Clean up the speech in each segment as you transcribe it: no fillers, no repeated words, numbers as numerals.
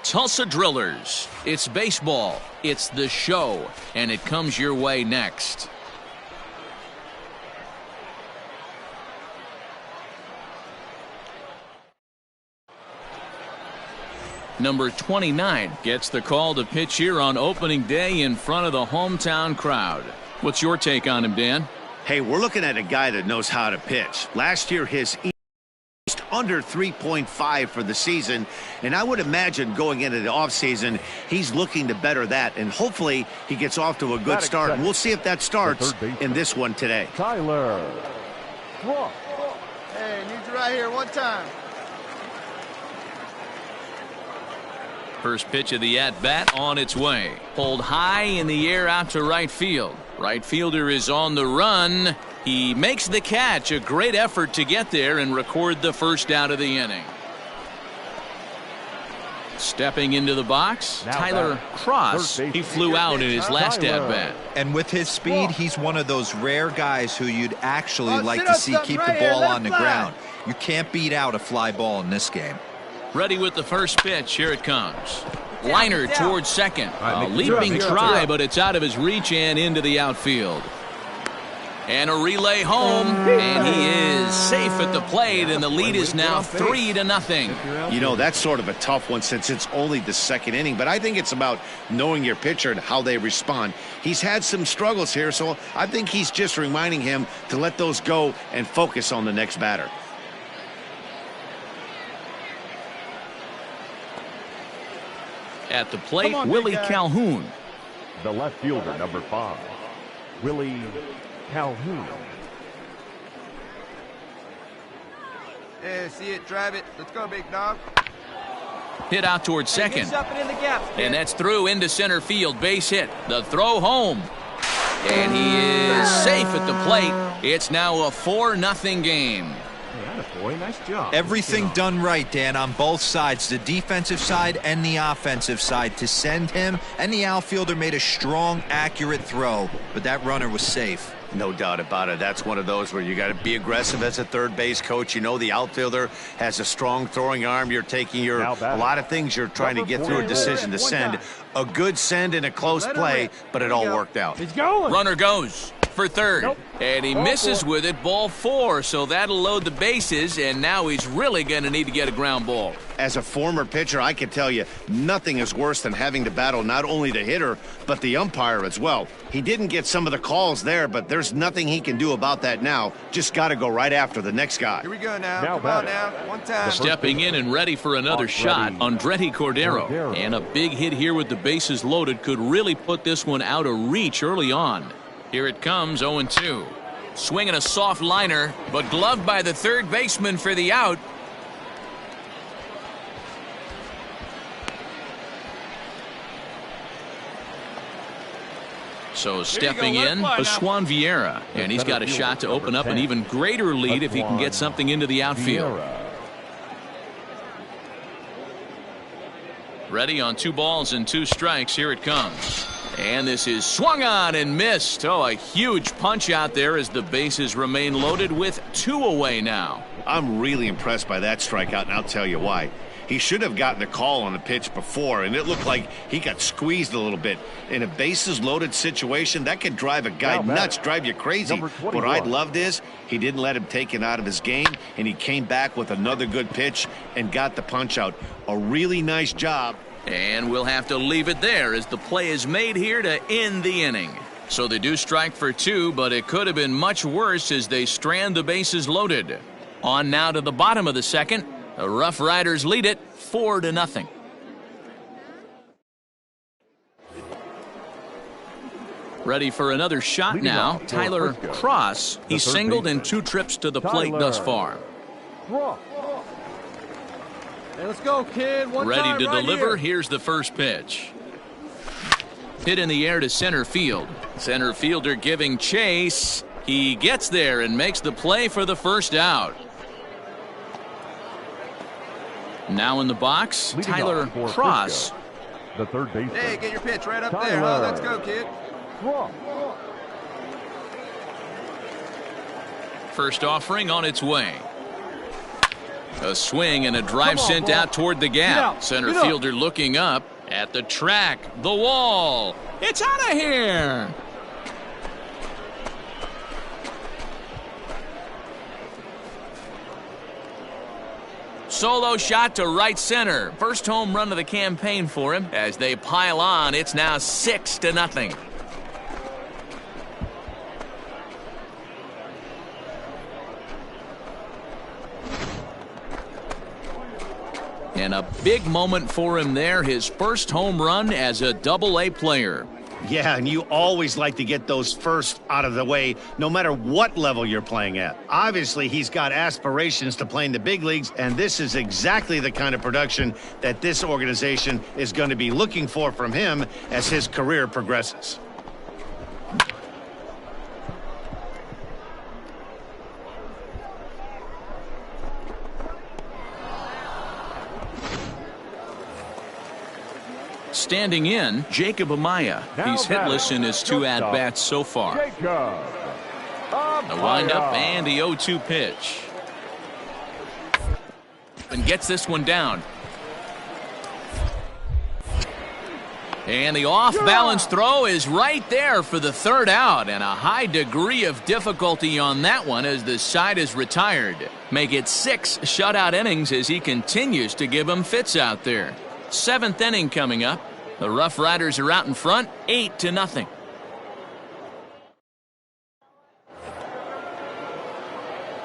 Tulsa Drillers. It's baseball. It's the show. And it comes your way next. Number 29 gets the call to pitch here on opening day in front of the hometown crowd. What's your take on him, Dan? Hey, we're looking at a guy that knows how to pitch. Last year, his under 3.5 for the season, and I would imagine going into the offseason, he's looking to better that, and hopefully he gets off to a good start. And we'll see if that starts in this one today. Tyler. Hey, need you right here one time. First pitch of the at-bat on its way. Pulled high in the air out to right field. Right fielder is on the run. He makes the catch. A great effort to get there and record the first out of the inning. Stepping into the box, Tyler Cross. He flew out in his last at-bat. And with his speed, he's one of those rare guys who you'd actually like to see keep the ball on the ground. You can't beat out a fly ball in this game. Ready with the first pitch. Here it comes. Liner towards second. A leaping try, but it's out of his reach and into the outfield. And a relay home, and he is safe at the plate, and the lead is now 3-0. You know, that's sort of a tough one since it's only the second inning, but I think it's about knowing your pitcher and how they respond. He's had some struggles here, so I think he's just reminding him to let those go and focus on the next batter. At the plate, Willie Calhoun. The left fielder, number 5, Willie Calhoun. Yeah, see it, drive it. Let's go, big dog. Hit out towards second. And that's through into center field. Base hit. The throw home. And he is safe at the plate. It's now a 4-0 game. Boy, nice job. Everything done right, Dan, on both sides, the defensive side and the offensive side, to send him, and the outfielder made a strong, accurate throw, but that runner was safe. No doubt about it. That's one of those where you got to be aggressive as a third base coach. You know the outfielder has a strong throwing arm. You're taking a lot of things you're trying to get through a decision to send. A good send and a close play, but it all worked out. He's going. Runner goes for third. And he misses with it, ball 4, so that'll load the bases, and now he's really going to need to get a ground ball. As a former pitcher, I can tell you nothing is worse than having to battle not only the hitter, but the umpire as well. He didn't get some of the calls there, but there's nothing he can do about that now. Just got to go right after the next guy. Here we go now. Come on now. One time. Stepping in and ready for another shot, Andretti Cordero. And a big hit here with the bases loaded could really put this one out of reach early on. Here it comes, 0-2. Swinging a soft liner, but gloved by the third baseman for the out. So stepping in, Pascual Vieira. And he's got a shot to open up an even greater lead if he can get something into the outfield. Ready on 2 balls and 2 strikes. Here it comes. And this is swung on and missed. Oh, a huge punch out there as the bases remain loaded with 2 away now. I'm really impressed by that strikeout, and I'll tell you why. He should have gotten a call on the pitch before, and it looked like he got squeezed a little bit. In a bases-loaded situation, that could drive a guy nuts, drive you crazy. What I loved is he didn't let him take it out of his game, and he came back with another good pitch and got the punch out. A really nice job. And we'll have to leave it there as the play is made here to end the inning. So they do strike for 2, but it could have been much worse as they strand the bases loaded. On now to the bottom of the second. The Rough Riders lead it 4-0. Ready for another shot now, Tyler Cross. He's singled in 2 trips to the plate thus far. Hey, let's go, kid. Ready to deliver. Here's the first pitch. Hit in the air to center field. Center fielder giving chase. He gets there and makes the play for the first out. Now in the box, Tyler Cross. The third baseman. Hey, get your pitch right up there. Huh? Let's go, kid. First offering on its way. A swing and a drive sent out toward the gap. Center fielder looking up at the track. The wall. It's out of here. Solo shot to right center. First home run of the campaign for him. As they pile on, it's now 6-0. And a big moment for him there, his first home run as a Double-A player. Yeah, and you always like to get those first out of the way, no matter what level you're playing at. Obviously, he's got aspirations to play in the big leagues, and this is exactly the kind of production that this organization is going to be looking for from him as his career progresses. Standing in, Jacob Amaya. He's hitless in his 2 at-bats so far. The windup and the 0-2 pitch. And gets this one down. And the off-balance throw is right there for the 3rd out. And a high degree of difficulty on that one as the side is retired. Make it 6 shutout innings as he continues to give them fits out there. 7th inning coming up. The Rough Riders are out in front, 8-0.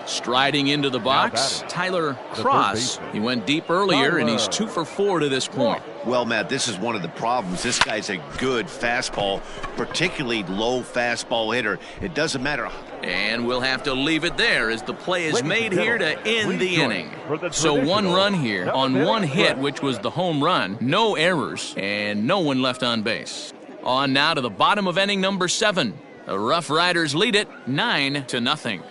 Striding into the box, Tyler Cross. He went deep earlier, and he's 2 for 4 to this point. Well, Matt, this is one of the problems. This guy's a good fastball, particularly low fastball hitter. It doesn't matter. And we'll have to leave it there as the play is made here to end the inning. So 1 run here on 1 hit, which was the home run. No errors and no one left on base. On now to the bottom of inning number 7. The Rough Riders lead it 9-0.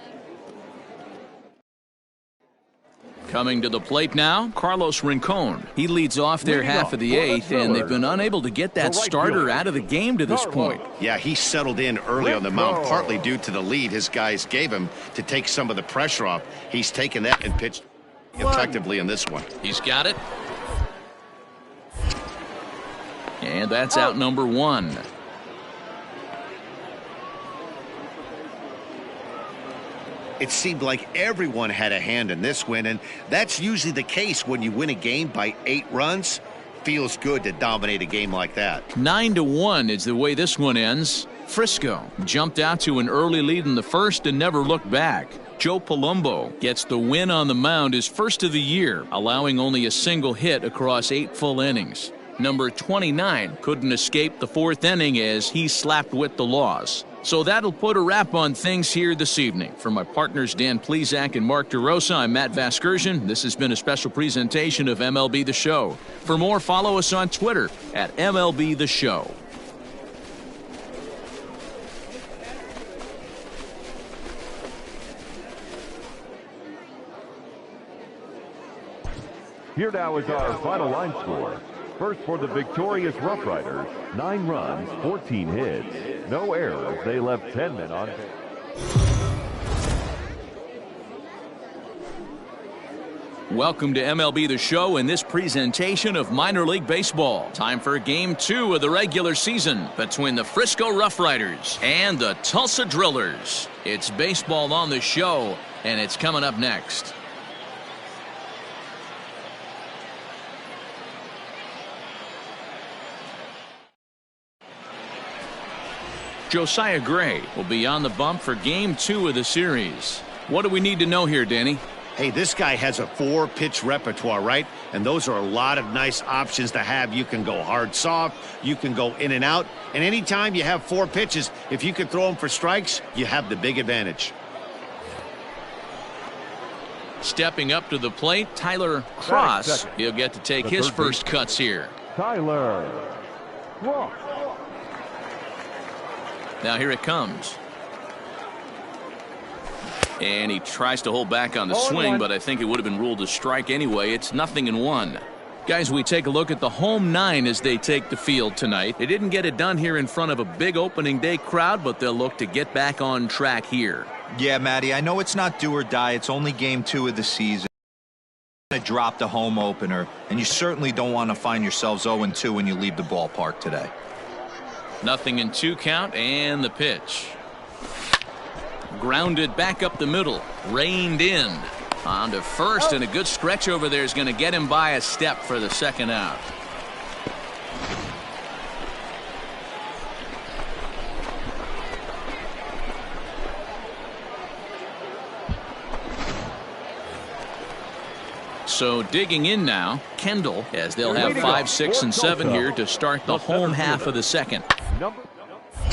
Coming to the plate now, Carlos Rincon. He leads off their half of the 8th, and they've been unable to get that starter out of the game to this point. Yeah, he settled in early on the mound, partly due to the lead his guys gave him to take some of the pressure off. He's taken that and pitched effectively in this one. He's got it. And that's out number 1. It seemed like everyone had a hand in this win, and that's usually the case when you win a game by 8 runs. Feels good to dominate a game like that. 9-1 is the way this one ends. Frisco jumped out to an early lead in the first and never looked back. Joe Palumbo gets the win on the mound, his first of the year, allowing only a single hit across 8 full innings. Number 29 couldn't escape the 4th inning as he slapped with the loss. So that'll put a wrap on things here this evening. For my partners Dan Plesac and Mark DeRosa, I'm Matt Vasgersian. This has been a special presentation of MLB The Show. For more, follow us on Twitter at MLB The Show. Here now is our final line score. First for the victorious Rough Riders, 9 runs, 14 hits, no errors. They left 10 men on base. Welcome to MLB The Show in this presentation of minor league baseball. Time for game 2 of the regular season between the Frisco Rough Riders and the Tulsa Drillers. It's baseball on the show, and it's coming up next. Josiah Gray will be on the bump for game 2 of the series. What do we need to know here, Danny? Hey, this guy has a 4-pitch repertoire, right? And those are a lot of nice options to have. You can go hard, soft. You can go in and out. And anytime you have 4 pitches, if you can throw them for strikes, you have the big advantage. Stepping up to the plate, Tyler Cross. He'll get to take his first cuts here. Tyler Cross. Now here it comes. And he tries to hold back on the swing, but I think it would have been ruled a strike anyway. It's 0-1. Guys, we take a look at the home 9 as they take the field tonight. They didn't get it done here in front of a big opening day crowd, but they'll look to get back on track here. Yeah, Matty, I know it's not do or die. It's only game 2 of the season. to drop the home opener, and you certainly don't want to find yourselves 0-2 when you leave the ballpark today. 0-2 count, and the pitch. Grounded back up the middle, reined in. On to first, and a good stretch over there is going to get him by a step for the second out. So digging in now, Kendall, as they'll have 5, 6, and 7 here to start the home half of the second.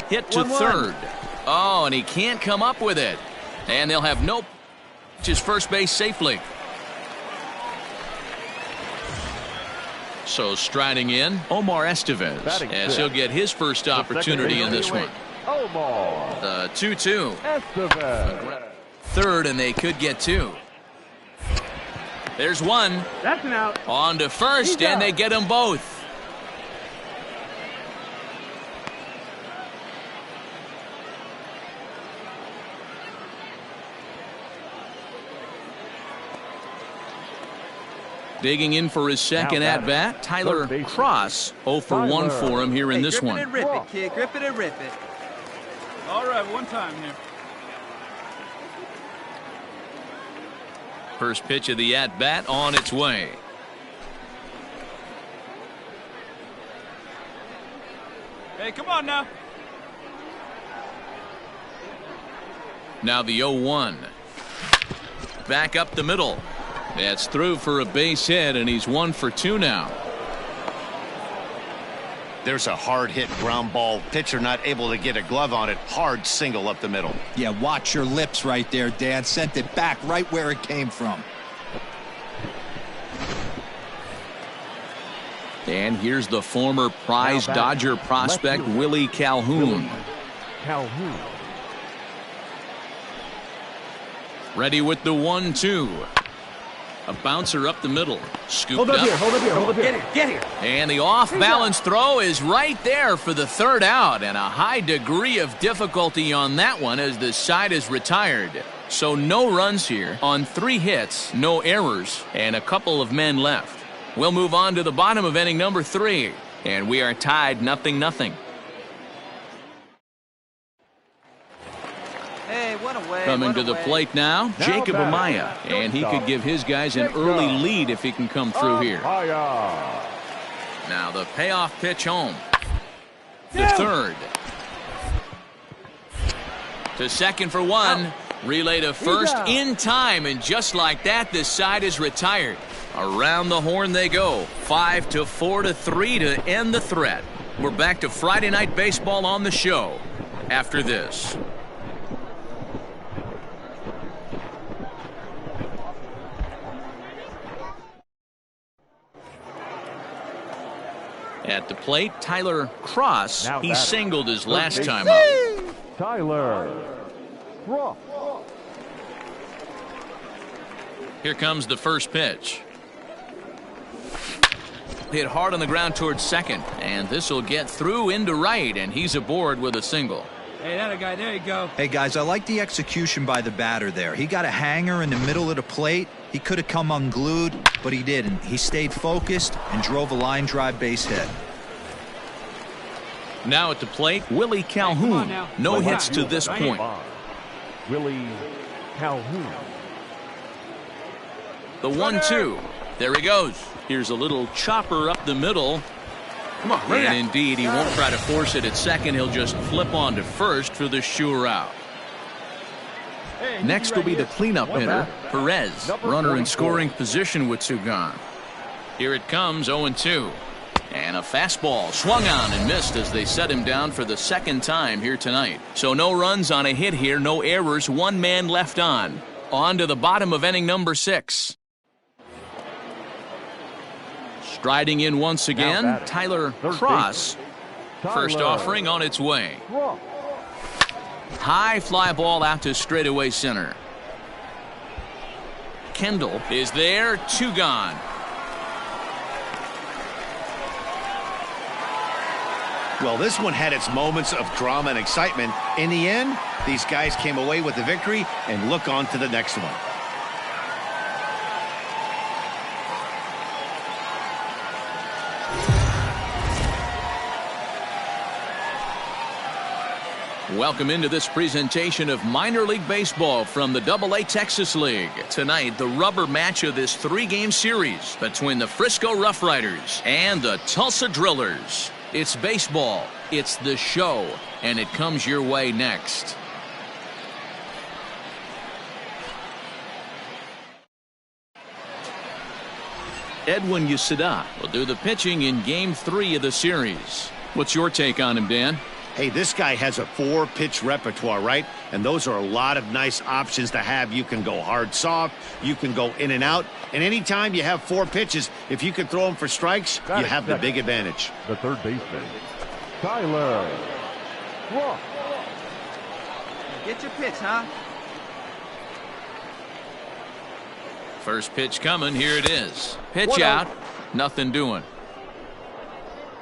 Hit to third. Oh, and he can't come up with it. And they'll have no his first base safely. So striding in, Omar Estevez, as he'll get his first opportunity in this one. The 2-2. Third, and they could get 2. There's one. That's an out. On to first, and they get them both. Digging in for his second at-bat, Tyler Cross, 0 for 1 for him here in this one. Grip it and rip it, kid. Grip it and rip it. All right, one time here. First pitch of the at-bat on its way. Hey, come on now. Now the 0-1. Back up the middle. That's through for a base hit, and he's 1 for 2 now. There's a hard hit ground ball. Pitcher not able to get a glove on it. Hard single up the middle. Yeah, watch your lips right there, Dan. Sent it back right where it came from. And here's the former prize Dodger prospect, Willie Calhoun. Ready with the 1-2. A bouncer up the middle. Scooped up. Hold up here. Get here. And the off-balance throw is right there for the third out. And a high degree of difficulty on that one as the side is retired. So no runs here on 3 hits, no errors, and a couple of men left. We'll move on to the bottom of inning number 3. And we are tied 0-0. Hey, what away. Coming to the plate now, Jacob Amaya, and he could give his guys an early lead if he can come through here. Now the payoff pitch home. To third. To second for 1. Relay to first in time, and just like that, this side is retired. Around the horn they go. 5-4-3 to end the threat. We're back to Friday Night Baseball on the show after this. At the plate, Tyler Cross. He singled his last time up. Tyler Cross. Here comes the first pitch. Hit hard on the ground towards second, and this will get through into right, and he's aboard with a single. Hey, that a guy. There you go. Hey, guys, I like the execution by the batter there. He got a hanger in the middle of the plate. He could have come unglued, but he didn't. He stayed focused and drove a line drive base hit. Now at the plate, Willie Calhoun. No hits to this point. Willie Calhoun. The 1-2. There he goes. Here's a little chopper up the middle. Come on, and indeed, he won't try to force it at second. He'll just flip on to first for the sure out. Next will be the cleanup hitter, Perez. Runner in scoring position with 2 gone. Here it comes, 0-2. And a fastball swung on and missed as they set him down for the second time here tonight. So no runs on a hit here, no errors, 1 man left on. On to the bottom of inning number 6. Striding in once again, Tyler Cross. First offering on its way. High fly ball out to straightaway center. Kendall is there, 2 gone. Well, this one had its moments of drama and excitement. In the end, these guys came away with the victory and look on to the next one. Welcome into this presentation of minor league baseball from the AA Texas League. Tonight, the rubber match of this 3-game series between the Frisco Rough Riders and the Tulsa Drillers. It's baseball, it's the show, and it comes your way next. Edwin Uceda will do the pitching in Game 3 of the series. What's your take on him, Dan? Hey, this guy has a 4-pitch repertoire, right? And those are a lot of nice options to have. You can go hard, soft. You can go in and out. And anytime you have 4 pitches, if you can throw them for strikes, you have the big advantage. The third baseman, Tyler. Walk. Get your pitch, huh? First pitch coming. Here it is. Pitch out. Nothing doing.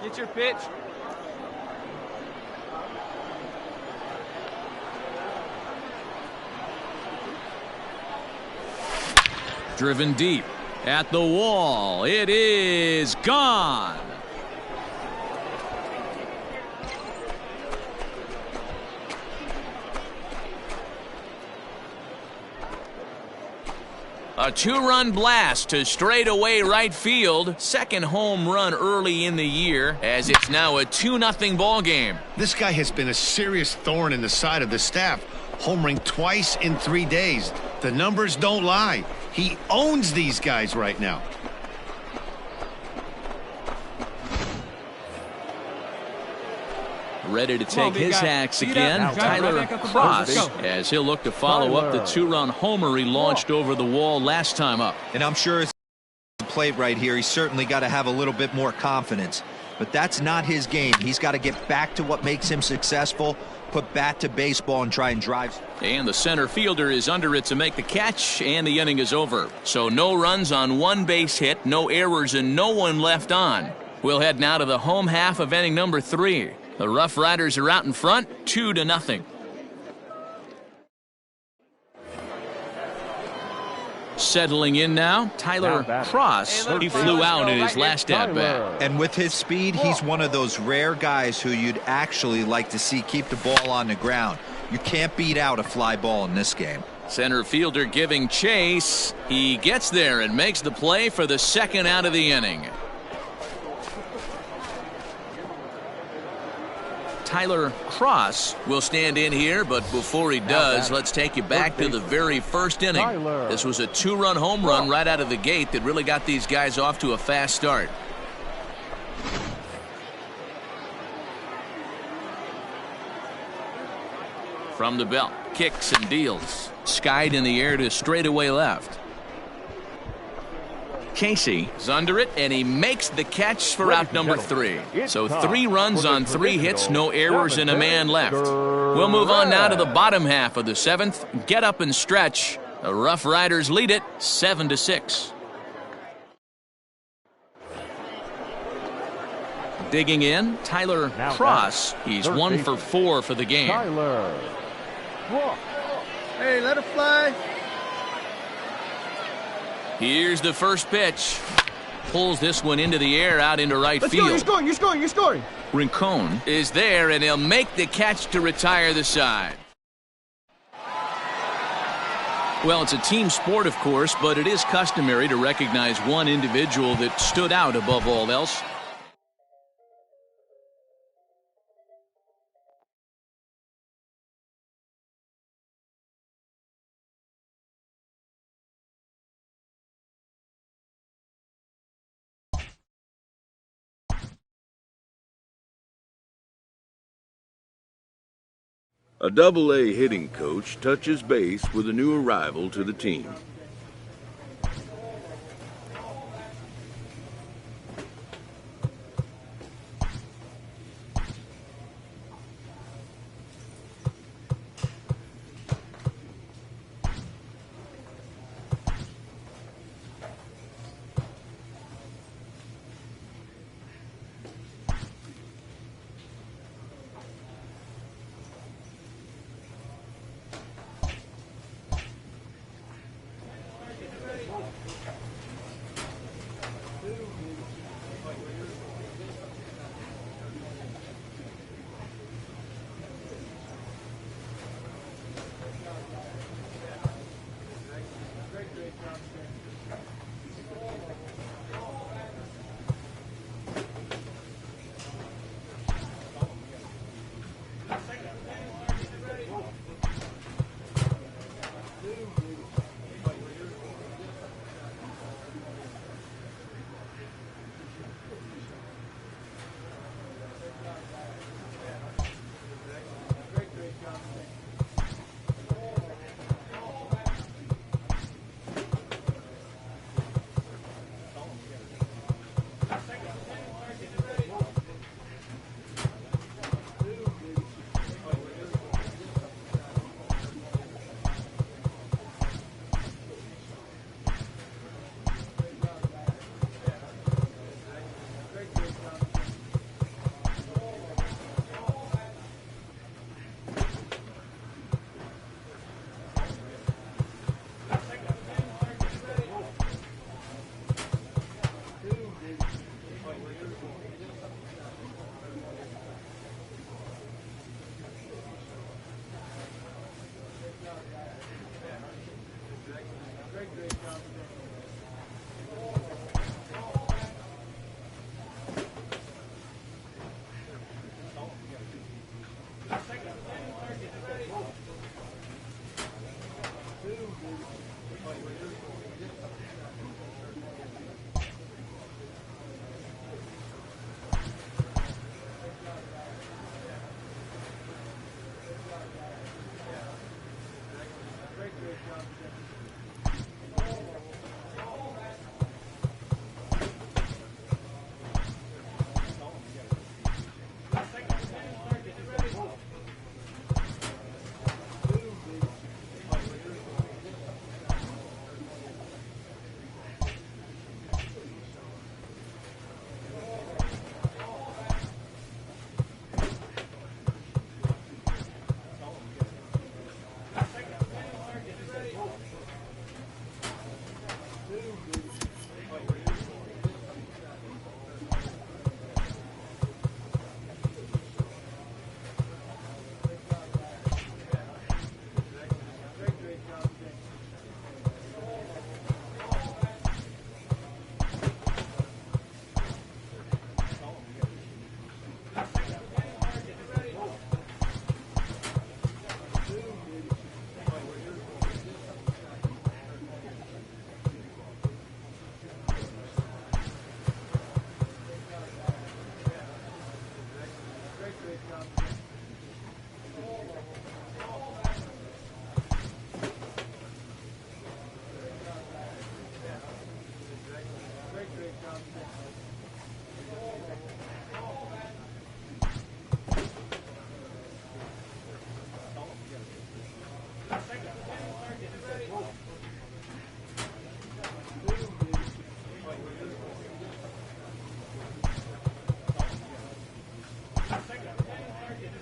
Get your pitch. Driven deep at the wall. It is gone. A 2-run blast to straightaway right field. Second home run early in the year, as it's now a 2-0 ball game. This guy has been a serious thorn in the side of the staff. Homering twice in 3 days. The numbers don't lie. He owns these guys right now. Ready to take his hacks again. Tyler Cross, as he'll look to follow up the 2-run homer he launched over the wall last time up. And I'm sure it's the plate right here. He's certainly got to have a little bit more confidence. But that's not his game. He's got to get back to what makes him successful, put bat to baseball, and try and drive. And the center fielder is under it to make the catch, and the inning is over. So no runs on 1 base hit, no errors, and no one left on. We'll head now to the home half of inning number 3. The Rough Riders are out in front, 2-0. Settling in now, Tyler Cross. He flew out in his last at-bat. And with his speed, he's one of those rare guys who you'd actually like to see keep the ball on the ground. You can't beat out a fly ball in this game. Center fielder giving chase. He gets there and makes the play for the second out of the inning. Tyler Cross will stand in here, but before he does, let's take you back to the very first inning. This was a 2-run home run right out of the gate that really got these guys off to a fast start. From the belt, kicks and deals. Skied in the air to straightaway left. Casey is under it, and he makes the catch for out number 3. So 3 runs on 3 hits, no errors, and a man left. We'll move on now to the bottom half of the 7th. Get up and stretch. The Rough Riders lead it 7-6. Digging in, Tyler Cross. He's 1 for 4 for the game. Hey, let it fly. Here's the first pitch. Pulls this one into the air out into right field. You're scoring. Rincon is there, and he'll make the catch to retire the side. Well, it's a team sport, of course, but it is customary to recognize one individual that stood out above all else. A Double-A hitting coach touches base with a new arrival to the team.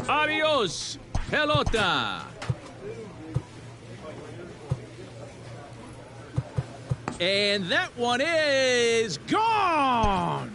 Adios, pelota. And that one is gone.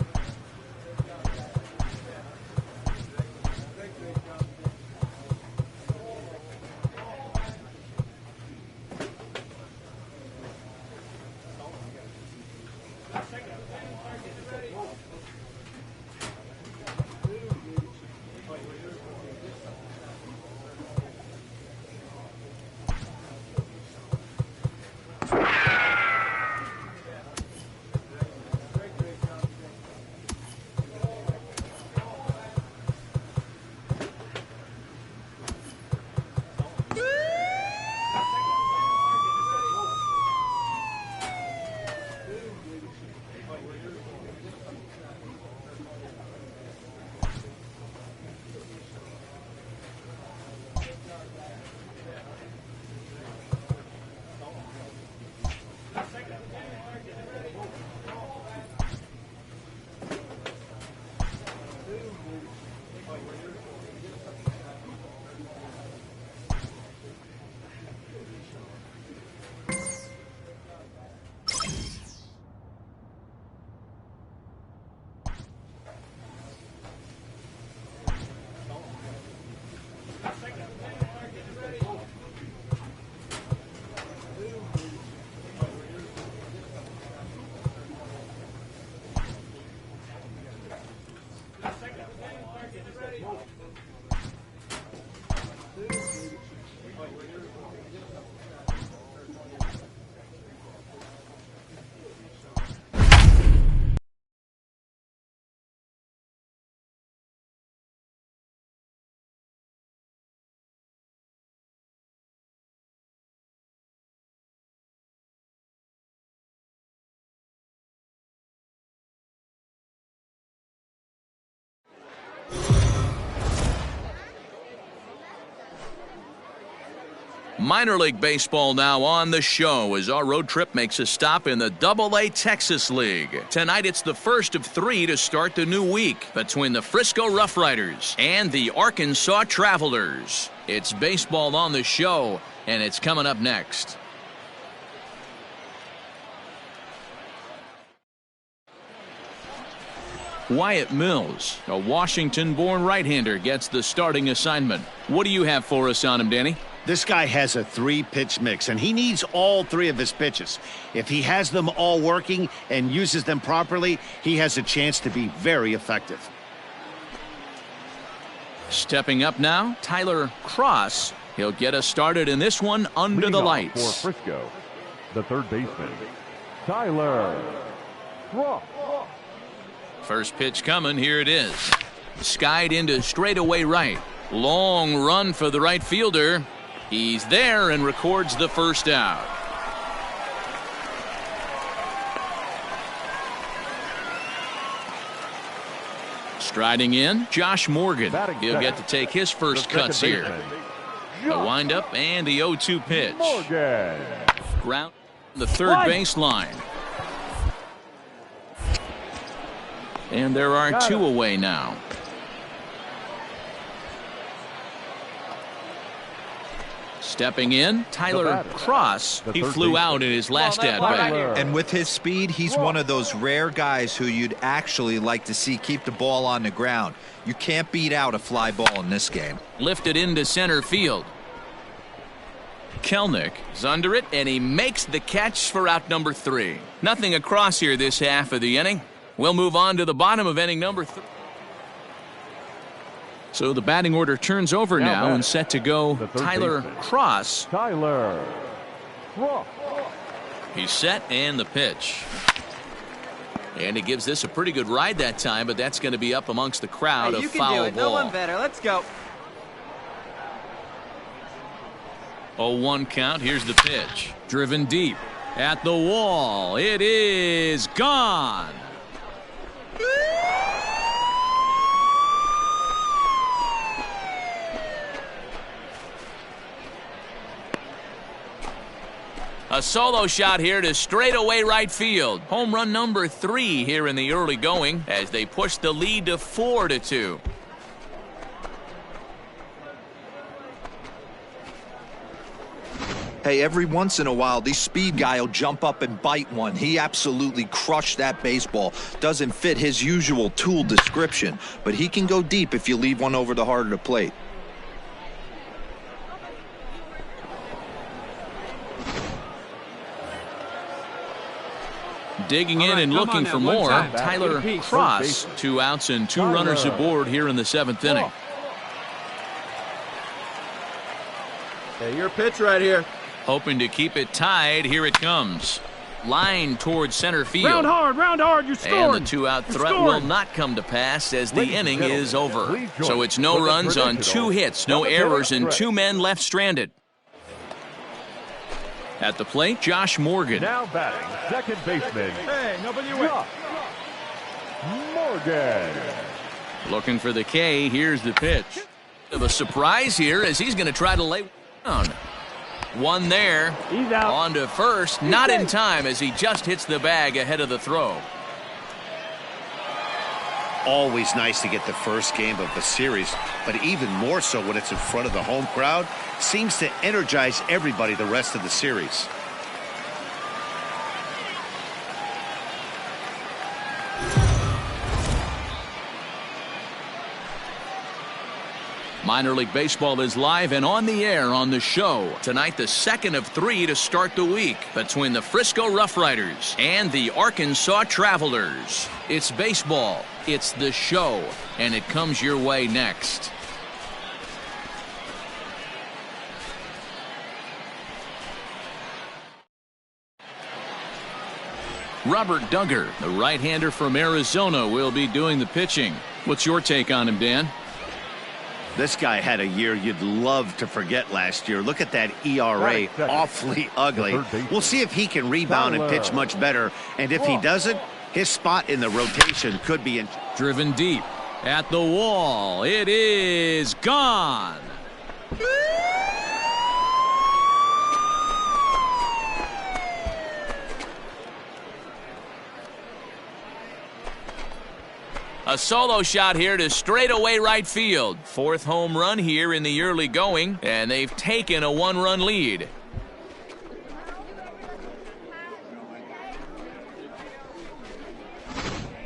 Minor League Baseball now on the show as our road trip makes a stop in the Double-A Texas League. Tonight it's the first of 3 to start the new week between the Frisco Rough Riders and the Arkansas Travelers. It's baseball on the show, and it's coming up next. Wyatt Mills, a Washington-born right-hander, gets the starting assignment. What do you have for us on him, Danny? This guy has a 3-pitch mix, and he needs all 3 of his pitches. If he has them all working and uses them properly, he has a chance to be very effective. Stepping up now, Tyler Cross. He'll get us started in this one under the lights. For Frisco, the third baseman, Tyler Cross. First pitch coming, here it is. Skied into straightaway right. Long run for the right fielder. He's there and records the first out. Striding in, Josh Morgan. He'll get to take his first cuts here. The windup and the 0-2 pitch. Morgan. Ground the third baseline. And there are 2 away now. Stepping in, Tyler Cross. He flew out in his last at-bat. And with his speed, he's one of those rare guys who you'd actually like to see keep the ball on the ground. You can't beat out a fly ball in this game. Lifted into center field. Kelnick is under it, and he makes the catch for out number 3. Nothing across here this half of the inning. We'll move on to the bottom of inning number 3. So the batting order turns over now and set to go Tyler Cross. Tyler Cross. He's set and the pitch. And he gives this a pretty good ride that time, but that's going to be up amongst the crowd. Hey, A you can foul do it. ball. No one better. Let's go. 0-1 count. Here's the pitch. Driven deep at the wall. It is gone. A solo shot here to straightaway right field. Home run number 3 here in the early going as they push the lead to 4-2. Hey, every once in a while, this speed guy will jump up and bite one. He absolutely crushed that baseball. Doesn't fit his usual tool description, but he can go deep if you leave one over the heart of the plate. Digging in and looking for more, Tyler Cross. 2 outs and 2 runners aboard here in the 7th inning. Hey, your pitch right here. Hoping to keep it tied. Here it comes. Line towards center field. Round hard, you scored. And the 2-out threat will not come to pass as the inning is over. So it's no runs on 2 hits, no errors, and 2 men left stranded. At the plate, Josh Morgan. Now batting, second baseman. Hey, nobody wins. Morgan. Looking for the K. Here's the pitch. Of a surprise here as he's going to try to lay down. One there. He's out. On to first. Not in time as he just hits the bag ahead of the throw. Always nice to get the first game of the series, but even more so when it's in front of the home crowd. Seems to energize everybody the rest of the series. Minor League Baseball is live and on the air on the show. Tonight, the 2nd of 3 to start the week between the Frisco Rough Riders and the Arkansas Travelers. It's baseball, it's the show, and it comes your way next. Robert Duggar, the right-hander from Arizona, will be doing the pitching. What's your take on him, Dan? This guy had a year you'd love to forget last year. Look at that ERA, awfully ugly. We'll see if he can rebound and pitch much better. And if he doesn't, his spot in the rotation could be in. Driven deep at the wall. It is gone. A solo shot here to straightaway right field. 4th home run here in the early going, and they've taken a 1-run lead.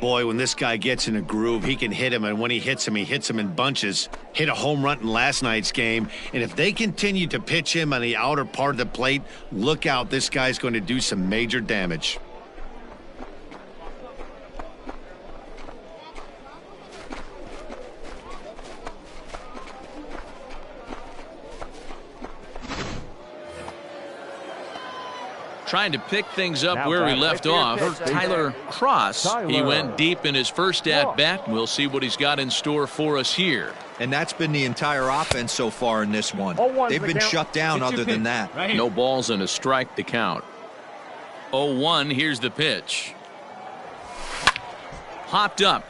Boy, when this guy gets in a groove, he can hit him, and when he hits him in bunches. Hit a home run in last night's game, and if they continue to pitch him on the outer part of the plate, look out, this guy's going to do some major damage. Trying to pick things up where we left off. Tyler Cross. He went deep in his first at-bat. We'll see what he's got in store for us here. And that's been the entire offense so far in this one. They've been shut down other than that. No balls and a strike to count. 0-1. Here's the pitch. Hopped up.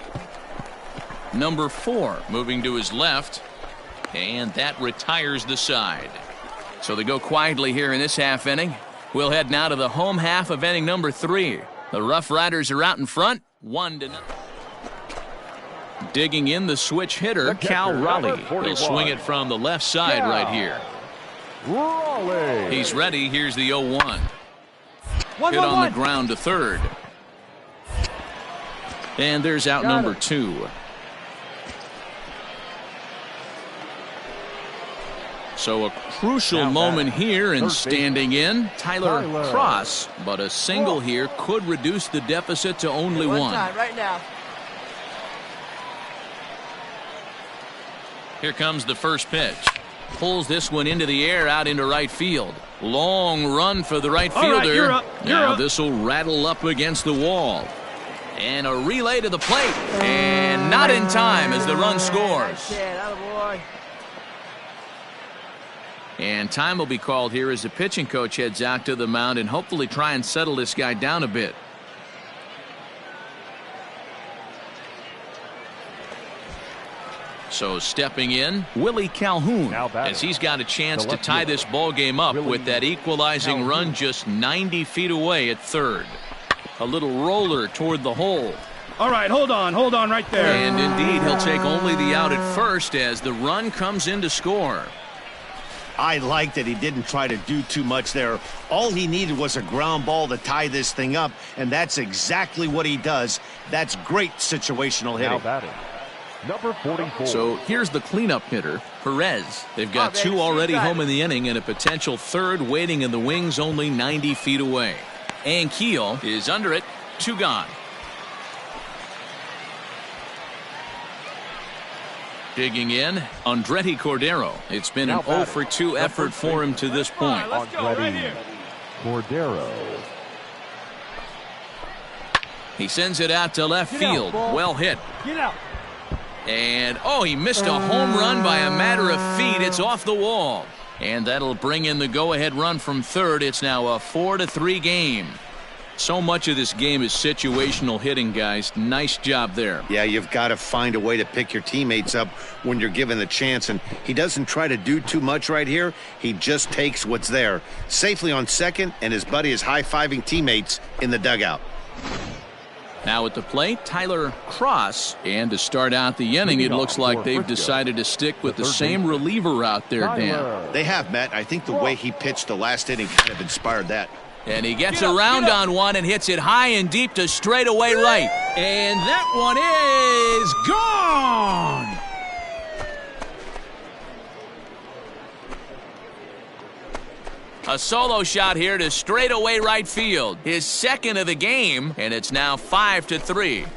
Number 4 moving to his left. And that retires the side. So they go quietly here in this half inning. We'll head now to the home half of inning number 3. The Rough Riders are out in front, 1-0. Digging in the switch hitter, Cal Raleigh. He'll swing it from the left side right here. He's ready. Here's the 0-1. Hit on the ground to third. And there's out number 2. So a crucial moment here, and standing in, Tyler Cross. But a single here could reduce the deficit to only 1. Right now. Here comes the first pitch. Pulls this one into the air out into right field. Long run for the right fielder. You're up. Now this will rattle up against the wall. And a relay to the plate. And not in time as the run scores. And time will be called here as the pitching coach heads out to the mound and hopefully try and settle this guy down a bit. So stepping in, Willie Calhoun, as he's got a chance to tie this ball game up with that equalizing run just 90 feet away at third. A little roller toward the hole. All right, hold on right there. And indeed, he'll take only the out at first as the run comes in to score. I like that he didn't try to do too much there. All he needed was a ground ball to tie this thing up, and that's exactly what he does. That's great situational hitting. Now batting, number 44. So here's the cleanup hitter, Perez. They've got two already home in the inning and a potential third waiting in the wings only 90 feet away. And Keel is under it, 2 gone. Digging in, Andretti Cordero. It's been an 0 for 2 effort for him to this point. Andretti Cordero. He sends it out to left field. Well hit. Get out. And, oh, he missed a home run by a matter of feet. It's off the wall. And that'll bring in the go-ahead run from third. It's now a 4-3 game. So much of this game is situational hitting, guys. Nice job there. Yeah, you've got to find a way to pick your teammates up when you're given the chance, and he doesn't try to do too much right here. He just takes what's there. Safely on second, and his buddy is high-fiving teammates in the dugout. Now at the plate, Tyler Cross. And to start out the inning, it looks like they've decided to stick with the same reliever out there, Dan. They have, Matt. I think the way he pitched the last inning kind of inspired that. And he gets around on one and hits it high and deep to straightaway right. And that one is gone! A solo shot here to straightaway right field. His second of the game, and it's now 5-3.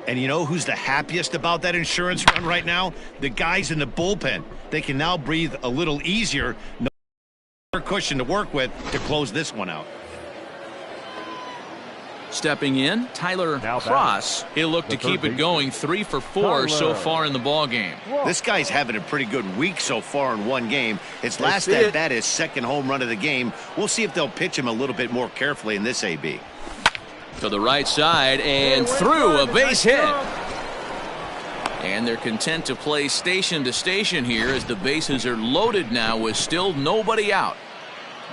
And you know who's the happiest about that insurance run right now? The guys in the bullpen. They can now breathe a little easier. No more cushion to work with to close this one out. Stepping in, Tyler Cross. He'll look to keep it going. 3 for 4 so far in the ball game. This guy's having a pretty good week so far in one game. His last at bat, his second home run of the game. We'll see if they'll pitch him a little bit more carefully in this AB. To the right side and through, a base hit. And they're content to play station to station here as the bases are loaded now with still nobody out.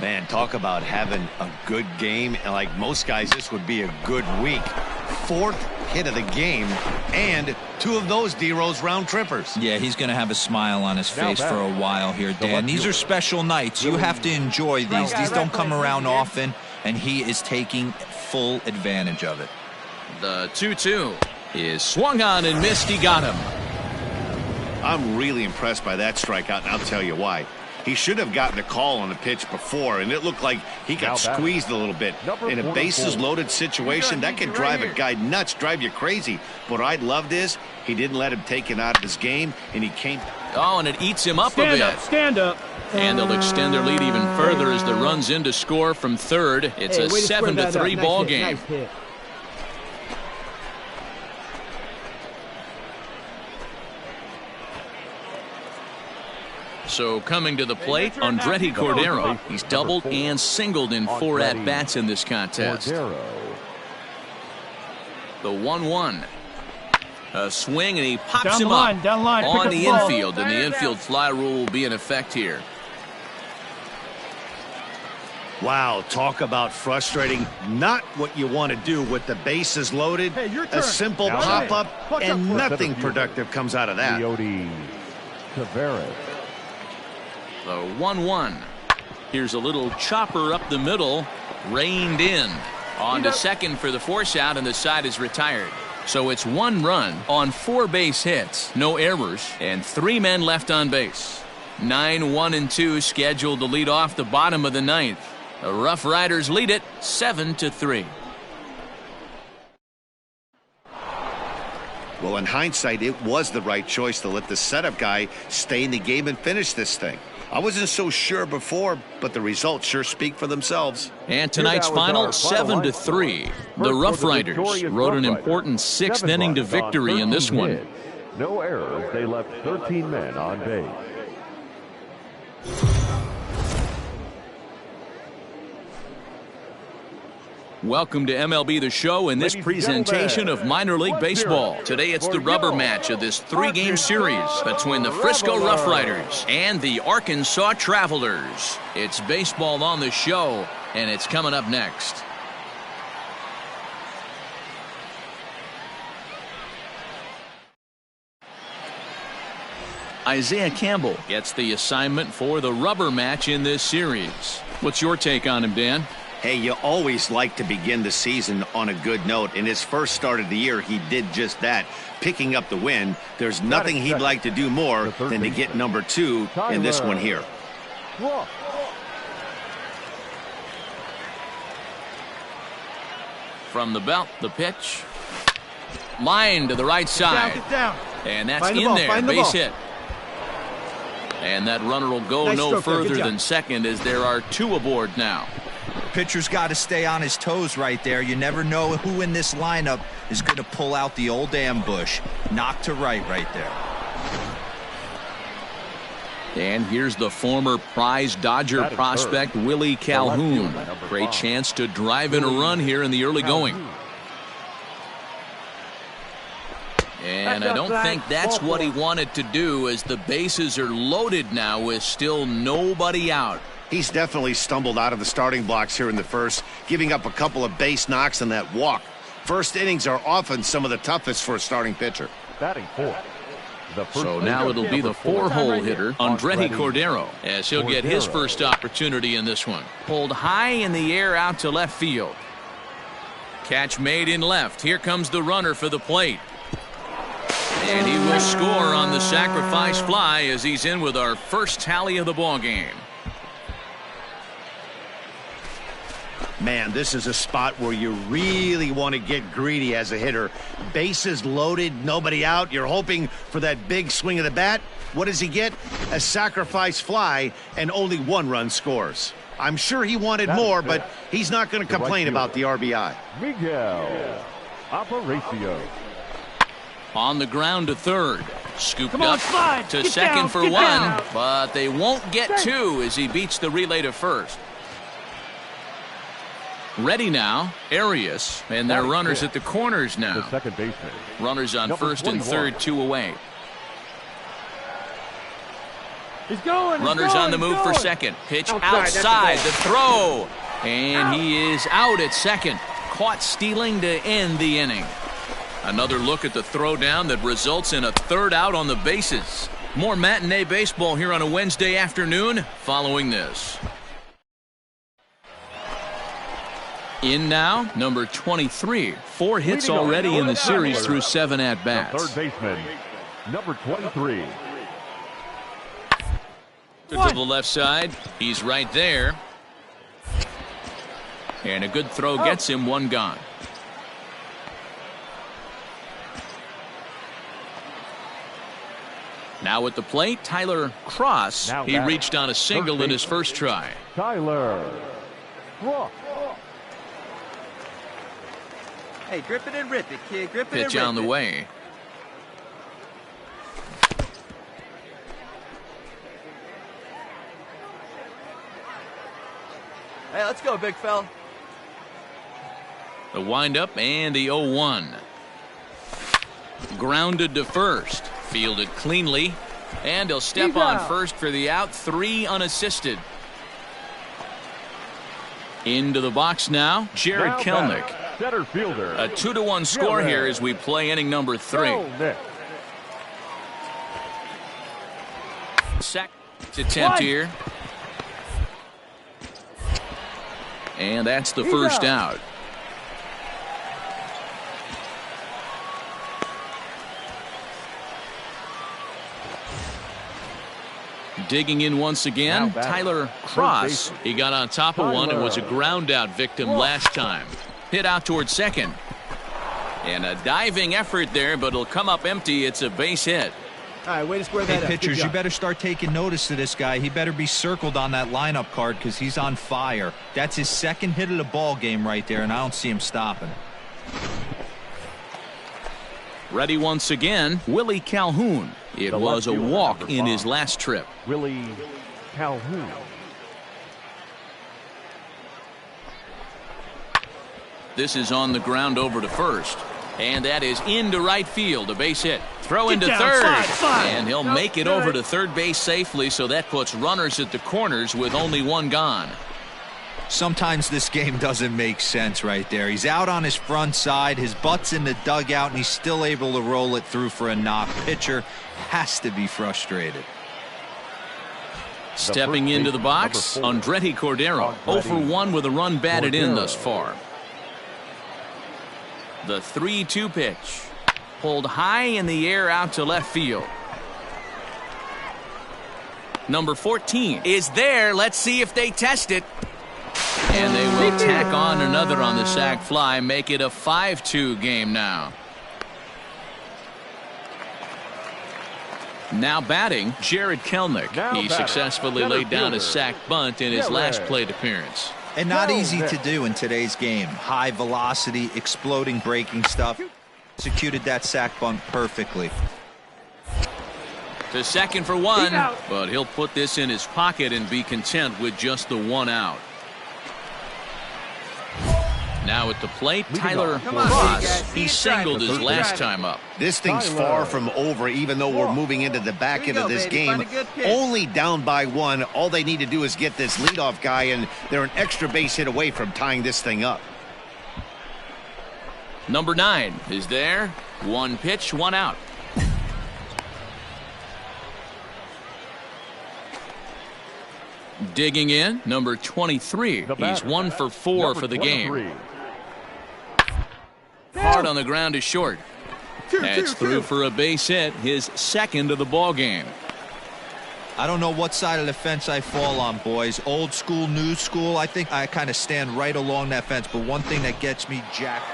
Man, talk about having a good game. And like most guys, this would be a good week. 4th hit of the game, and 2 of those D-Rose round trippers. Yeah, he's going to have a smile on his face for a while here, Dan. These are special nights. You have to enjoy these. These don't come around often, and he is taking full advantage of it. The 2-2 is swung on and missed. He got him. I'm really impressed by that strikeout, and I'll tell you why. He should have gotten a call on the pitch before, and it looked like he got squeezed a little bit. In a bases-loaded situation, that can drive a guy nuts, drive you crazy. What I loved is he didn't let him take it out of his game, and he came. Oh, and it eats him up a bit. Stand up. And they'll extend their lead even further as the run's in to score from third. It's a 7-3 ball game. So coming to the plate, Andretti Cordero. He's doubled and singled in 4 at-bats in this contest. The 1-1. A swing, and he pops him up on the infield, and the infield fly rule will be in effect here. Wow, talk about frustrating. Not what you want to do with the bases loaded. A simple pop-up, and nothing productive comes out of that. The 1-1. Here's a little chopper up the middle, reined in. On to second for the force out, and the side is retired. So it's 1 run on 4 base hits, no errors, and 3 men left on base. 9-1-2 scheduled to lead off the bottom of the 9th. The Rough Riders lead it 7-3. Well, in hindsight, it was the right choice to let the setup guy stay in the game and finish this thing. I wasn't so sure before, but the results sure speak for themselves. And tonight's final 7-3. The Rough Riders rode an important sixth inning to victory in this one. No errors. They left 13 men on base. Welcome to MLB The Show and this presentation of minor league baseball. Today it's the rubber match of this three-game series between the Frisco Rough Riders and the Arkansas Travelers. It's baseball on the show, and it's coming up next. Isaiah Campbell gets the assignment for the rubber match in this series. What's your take on him, Dan? Hey, you always like to begin the season on a good note. In his first start of the year, he did just that, picking up the win. There's nothing he'd like to do more than to get number 2 in this one here. From the belt, the pitch. Line to the right side. Get down. And that's in there, base hit. And that runner will go no further than second as there are 2 aboard now. Pitcher's got to stay on his toes right there. You never know who in this lineup is going to pull out the old ambush. Knock to right there. And here's the former prize Dodger prospect, Willie Calhoun. Great chance to drive in a run here in the early going. And I don't think that's what he wanted to do, as the bases are loaded now with still nobody out. He's definitely stumbled out of the starting blocks here in the first, giving up a couple of base knocks and that walk. First innings are often some of the toughest for a starting pitcher. Batting fourth. So now it'll be the 4-hole hitter, Andretti Cordero, as he'll get his first opportunity in this one. Pulled high in the air out to left field. Catch made in left. Here comes the runner for the plate. And he will score on the sacrifice fly as he's in with our first tally of the ball game. Man, this is a spot where you really want to get greedy as a hitter. Bases loaded, nobody out. You're hoping for that big swing of the bat. What does he get? A sacrifice fly, and only 1 run scores. I'm sure he wanted more, but he's not going to complain about the RBI. Miguel Aparicio. On the ground to third. Scooped up to second for 1, but they won't get 2 as he beats the relay to first. Ready now, Arias, and their runners at the corners now. The second baseman. Runners on first and third, 2 away. He's going. Runners on the move for second. Pitch outside the throw. And he is out at second. Caught stealing to end the inning. Another look at the throw down that results in a third out on the bases. More matinee baseball here on a Wednesday afternoon following this. In now, number 23. 4 hits already in the series through 7 at-bats. Third baseman, number 23. To the left side. He's right there. And a good throw gets him 1 gone. Now at the plate, Tyler Cross. He reached on a single in his first try. Tyler Cross. Hey, grip it and rip it, kid. Grip it and rip it. Pitch on the way. Hey, let's go, big fella. The windup and the 0-1. Grounded to first. Fielded cleanly. And he'll step on first for the out. 3 unassisted. Into the box now, Jared Kelnick. Center fielder. A 2-1 score here as we play inning number 3. Second attempt here. And that's the first out. Digging in once again, Tyler Cross. He got on top of one and was a ground out victim last time. Hit out towards second. And a diving effort there, but it'll come up empty. It's a base hit. right, way to square that Hey, up. pitchers, you better start taking notice of this guy. He better be circled on that lineup card because he's on fire. That's his second hit of the ball game right there, and I don't see him stopping. Ready once again, Willie Calhoun. It was a walk in his last trip. Willie Calhoun. This is on the ground over to first. And that is into right field, a base hit. Throw into third, and he'll make it over to third base safely, so that puts runners at the corners with only one gone. Sometimes this game doesn't make sense right there. He's out on his front side, his butt's in the dugout, and he's still able to roll it through for a knock. Pitcher has to be frustrated. Stepping into the box, Andretti Cordero, 0 for 1 with a run batted in thus far. The 3-2 pitch. Pulled high in the air out to left field. Number 14 is there. Let's see if they test it. And they will tack on another on the sac fly, make it a 5-2 game now. Now batting, Jared Kelnick. He successfully laid down a sac bunt in his last plate appearance. And not easy to do in today's game. High velocity, exploding breaking stuff. Executed that sac bunt perfectly. To second for one, but he'll put this in his pocket and be content with just the one out. Now at the plate, Tyler Ross. He singled his last time up. This thing's far from over, even though we're moving into the back end of this game. Only down by 1. All they need to do is get this leadoff guy, and they're an extra base hit away from tying this thing up. Number 9 is there. 1 pitch, 1 out. Digging in, number 23. He's 1 for 4 for the game. Hard on the ground is short. That's through for a base hit, his second of the ball game. I don't know what side of the fence I fall on, boys. Old school, new school. I think I kind of stand right along that fence. But one thing that gets me jacked.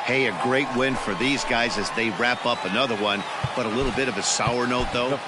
Hey, a great win for these guys as they wrap up another one. But a little bit of a sour note, though.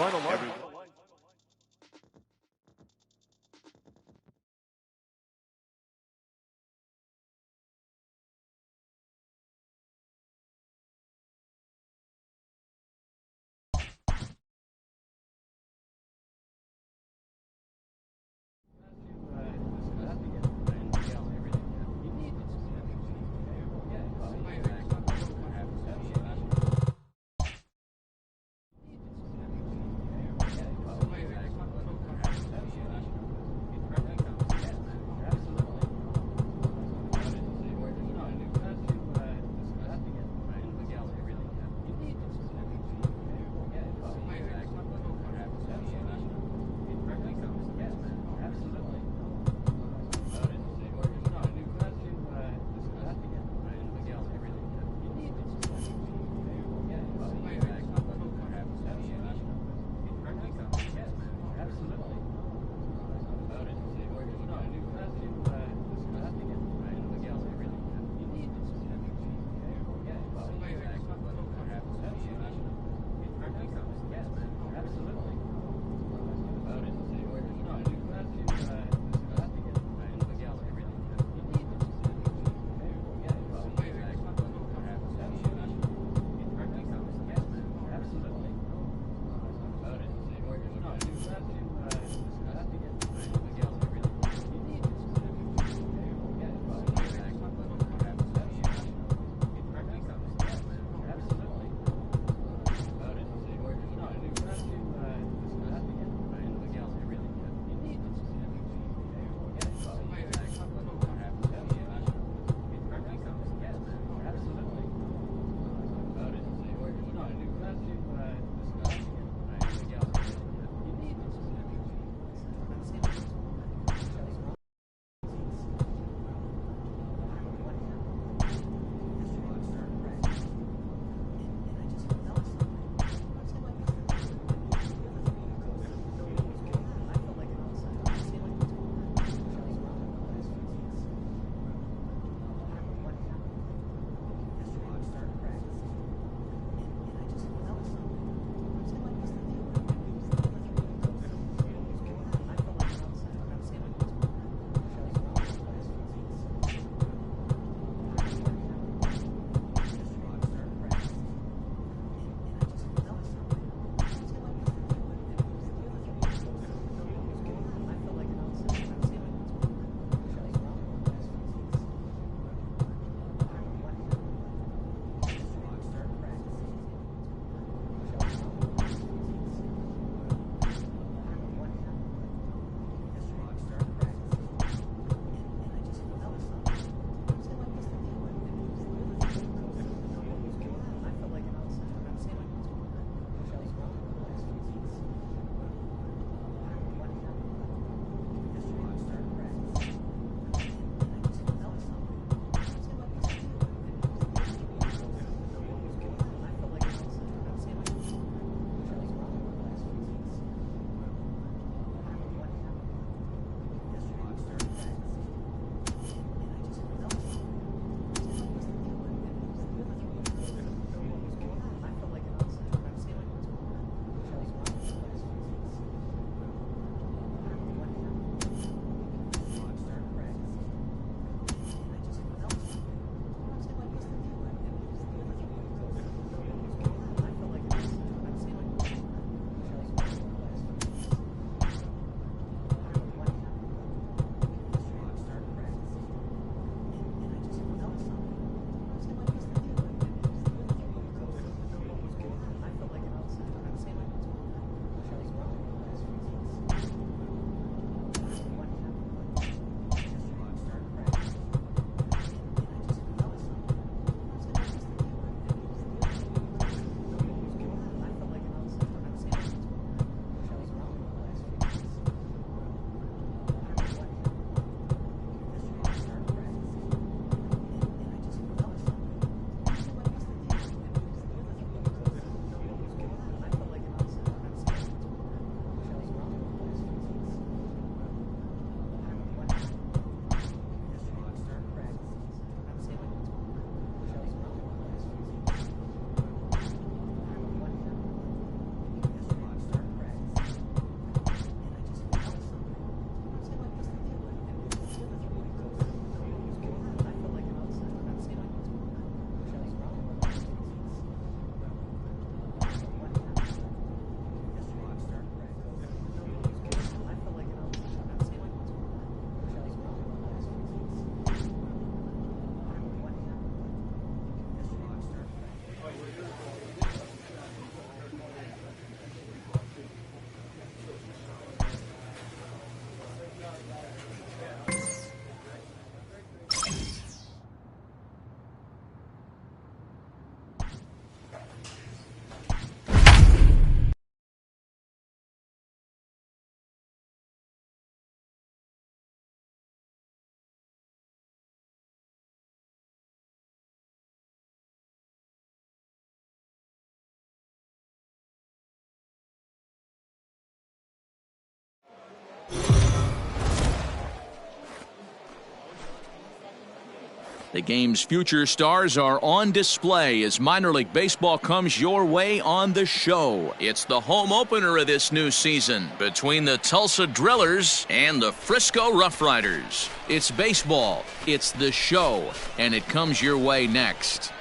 The game's future stars are on display as minor league baseball comes your way on the show. It's the home opener of this new season between the Tulsa Drillers and the Frisco Rough Riders. It's baseball, it's the show, and it comes your way next.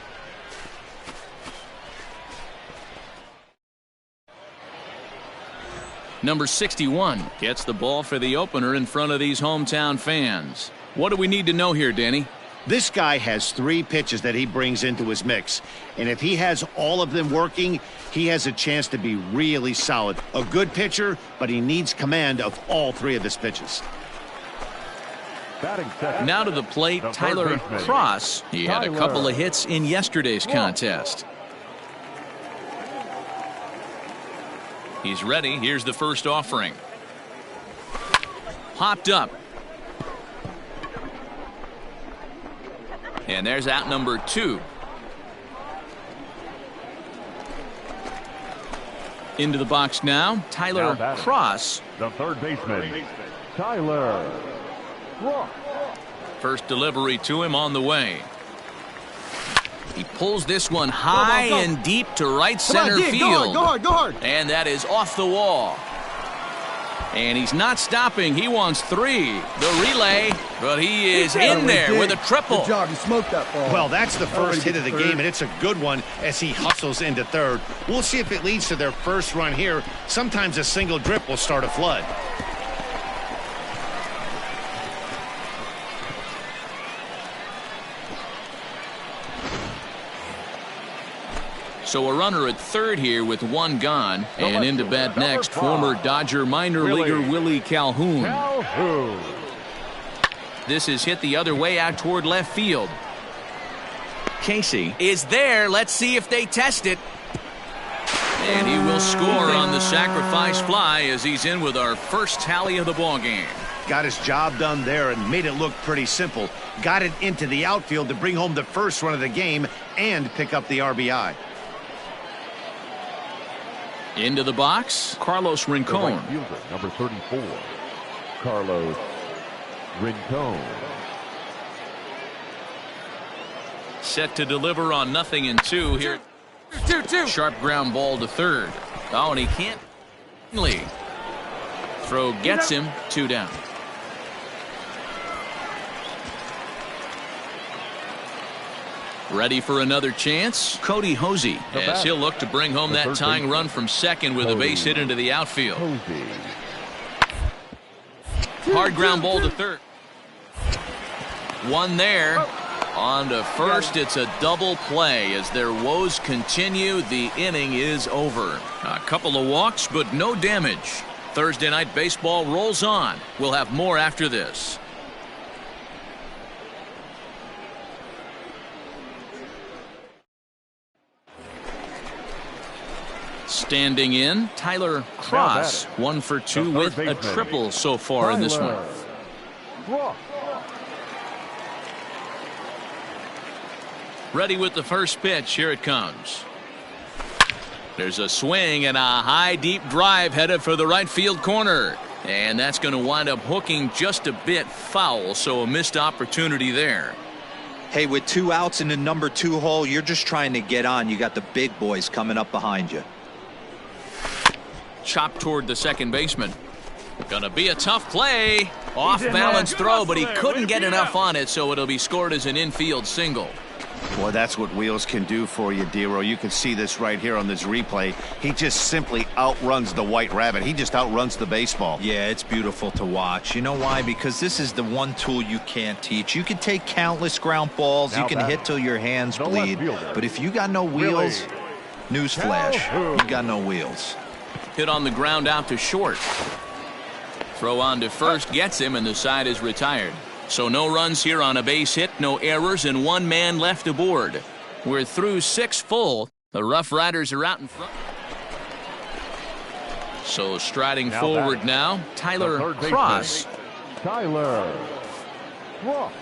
Number 61 gets the ball for the opener in front of these hometown fans. What do we need to know here, Danny? This guy has 3 pitches that he brings into his mix, and if he has all of them working, he has a chance to be really solid. A good pitcher, but he needs command of all 3 of his pitches. Now to the plate, Tyler Cross. He had a couple of hits in yesterday's contest. He's ready. Here's the first offering. Popped up. And there's out number 2. Into the box now, Tyler Cross. The third baseman, Tyler Cross. First delivery to him on the way. He pulls this one high and deep to right center field. Go hard. And that is off the wall. And he's not stopping. He wants 3. The relay, but he is in there with a triple. Good job. You smoked that ball. Well, that's the first hit of the game, and it's a good one as he hustles into third. We'll see if it leads to their first run here. Sometimes a single drip will start a flood. So a runner at third here with 1 gone, and into bat next, former Dodger minor leaguer Willie Calhoun. This is hit the other way out toward left field. Casey is there. Let's see if they test it. And he will score on the sacrifice fly as he's in with our first tally of the ball game. Got his job done there and made it look pretty simple. Got it into the outfield to bring home the first run of the game and pick up the RBI. Into the box, Carlos Rincon. The right fielder, number 34, Carlos Rincon. Set to deliver on 0-2 here. 2-2. Sharp ground ball to third. Oh, and he can't lead. Throw gets him, 2 down. Ready for another chance, Cody Hosey, as he'll look to bring home that tying run from second with a base hit into the outfield. Hard ground ball to third. 1 there. On to first, it's a double play as their woes continue. The inning is over. A couple of walks, but no damage. Thursday night baseball rolls on. We'll have more after this. Standing in, Tyler Cross, 1 for 2 with a triple so far in this one. Ready with the first pitch. Here it comes. There's a swing and a high deep drive headed for the right field corner. And that's going to wind up hooking just a bit foul, so a missed opportunity there. Hey, with 2 outs in the number 2 hole, you're just trying to get on. You got the big boys coming up behind you. Chopped toward the second baseman. Gonna be a tough play. Off balance throw, but he couldn't get enough on it, so it'll be scored as an infield single. Boy, that's what wheels can do for you, Dero. You can see this right here on this replay. He just simply outruns the white rabbit. He just outruns the baseball. Yeah, it's beautiful to watch. You know why? Because this is the one tool you can't teach. You can take countless ground balls. You can hit till your hands bleed. But if you got no wheels, newsflash, you got no wheels. Hit on the ground out to short. Throw on to first gets him, and the side is retired. So no runs here on a base hit, no errors, and 1 man left aboard. We're through 6 full. The Rough Riders are out in front. So striding forward now, Tyler Cross. Tyler Cross.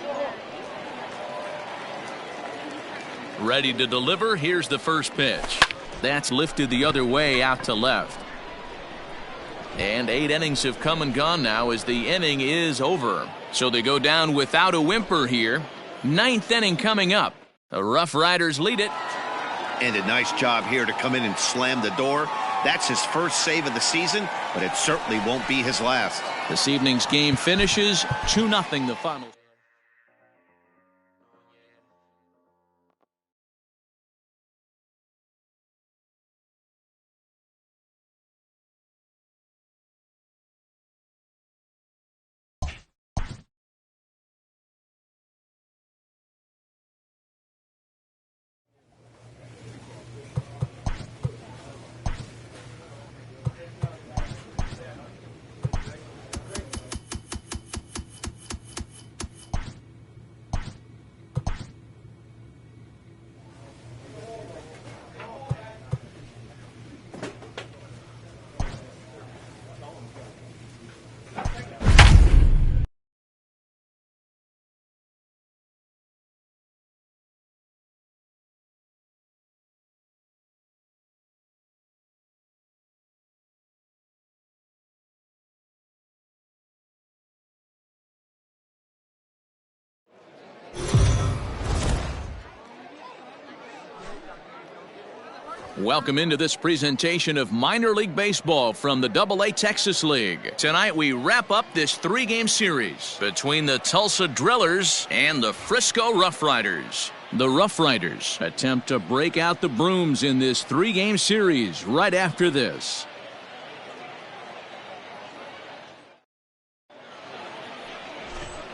Ready to deliver. Here's the first pitch. That's lifted the other way out to left. And 8 innings have come and gone now as the inning is over. So they go down without a whimper here. Ninth inning coming up. The Rough Riders lead it. And a nice job here to come in and slam the door. That's his first save of the season, but it certainly won't be his last. This evening's game finishes 2-0 the final. Welcome into this presentation of minor league baseball from the AA Texas League. Tonight we wrap up this 3-game series between the Tulsa Drillers and the Frisco Rough Riders. The Rough Riders attempt to break out the brooms in this 3-game series right after this.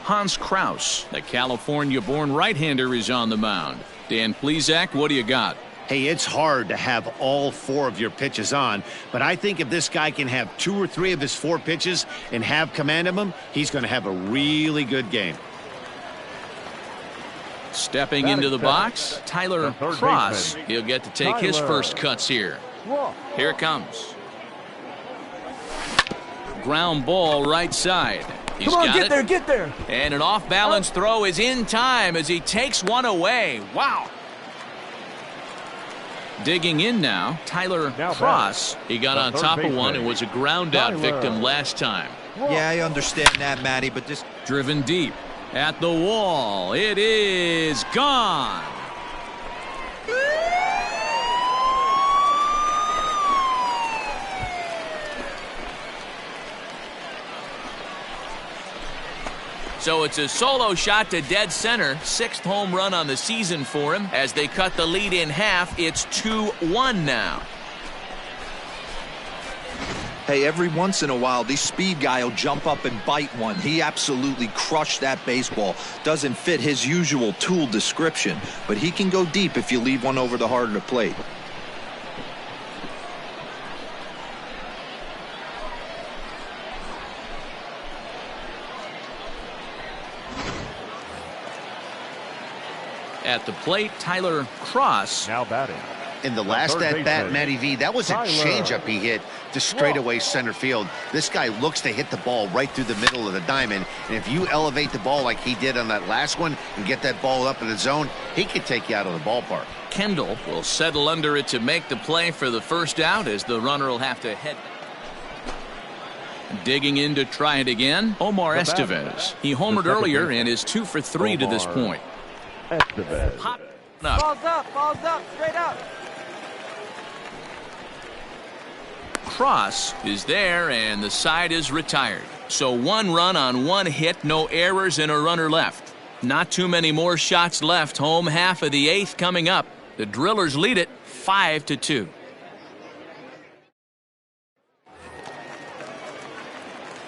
Hans Kraus, the California-born right-hander, is on the mound. Dan Plesac, what do you got? Hey, it's hard to have all 4 of your pitches on, but I think if this guy can have 2 or 3 of his 4 pitches and have command of them, he's going to have a really good game. Stepping into the box, Tyler Cross. He'll get to take his first cuts here. Here it comes. Ground ball right side. He's Come on, got get it. there, get there. And an off-balance throw is in time as he takes one away. Wow. Digging in now, Tyler Cross. He got on top of one and was a ground-out victim last time. Yeah, I understand that, Matty, but this... Driven deep at the wall. It is gone. So it's a solo shot to dead center. 6th home run on the season for him. As they cut the lead in half, it's 2-1 now. Hey, every once in a while, these speed guy will jump up and bite one. He absolutely crushed that baseball. Doesn't fit his usual tool description, but he can go deep if you leave one over the heart of the plate. At the plate, Tyler Cross. Now batting. In the last at-bat, Matty V, that was a changeup he hit to straightaway center field. This guy looks to hit the ball right through the middle of the diamond, and if you elevate the ball like he did on that last one and get that ball up in the zone, he could take you out of the ballpark. Kendall will settle under it to make the play for the first out as the runner will have to head. Digging in to try it again, Omar Estevez. He homered earlier and is 2 for 3 to this point. Estevez. Balls up, straight up. Cross is there and the side is retired. So 1 run on 1 hit, no errors and a runner left. Not too many more shots left. Home half of the 8th coming up. The Drillers lead it 5-2.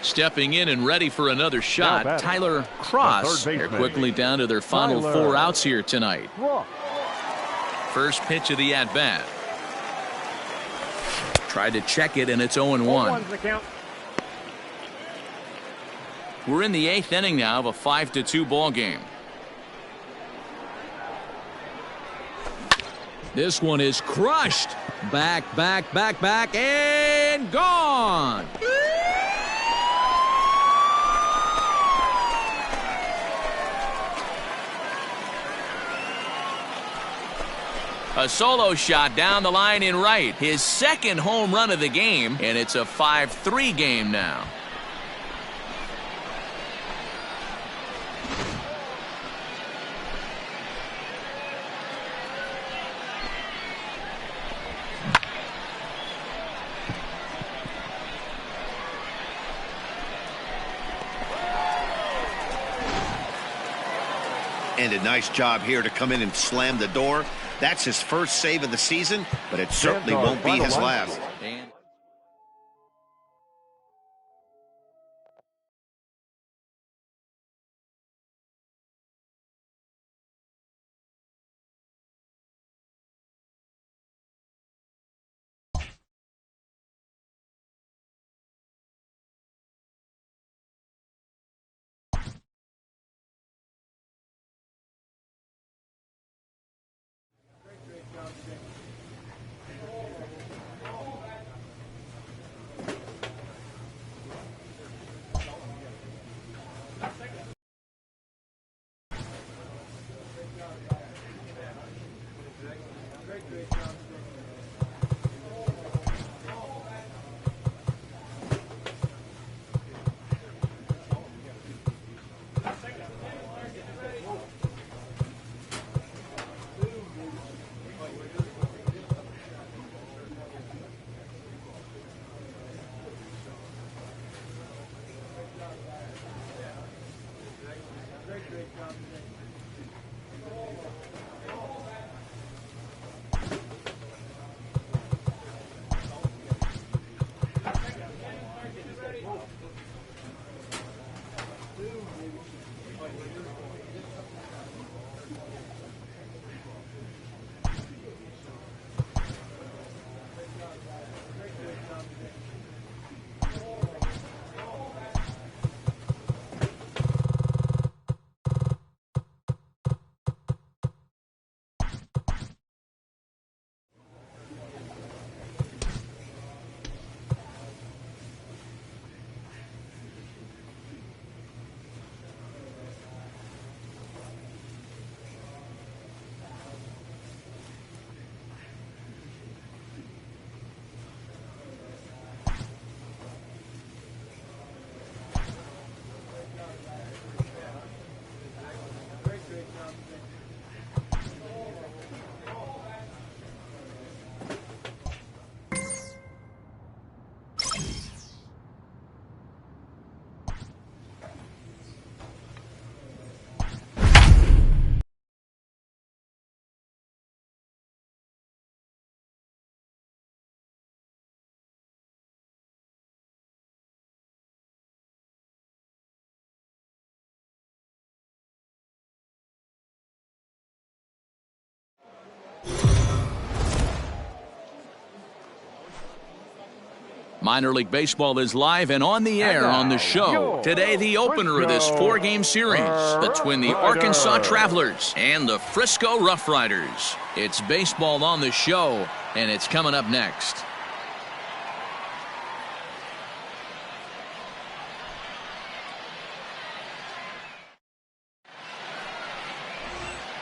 Stepping in and ready for another shot, Tyler Cross. They're quickly down to their final 4 outs here tonight. First pitch of the at-bat. Tried to check it, and it's 0-1. We're in the 8th inning now of a 5-2 ball game. This one is crushed. Back, and gone. A solo shot down the line in right. His 2nd home run of the game, and it's a 5-3 game now. And a nice job here to come in and slam the door. That's his first save of the season, but it certainly won't be his last. Minor League Baseball is live and on the air on the show. Today, the opener of this four-game series between the Arkansas Travelers and the Frisco Rough Riders. It's baseball on the show, and it's coming up next.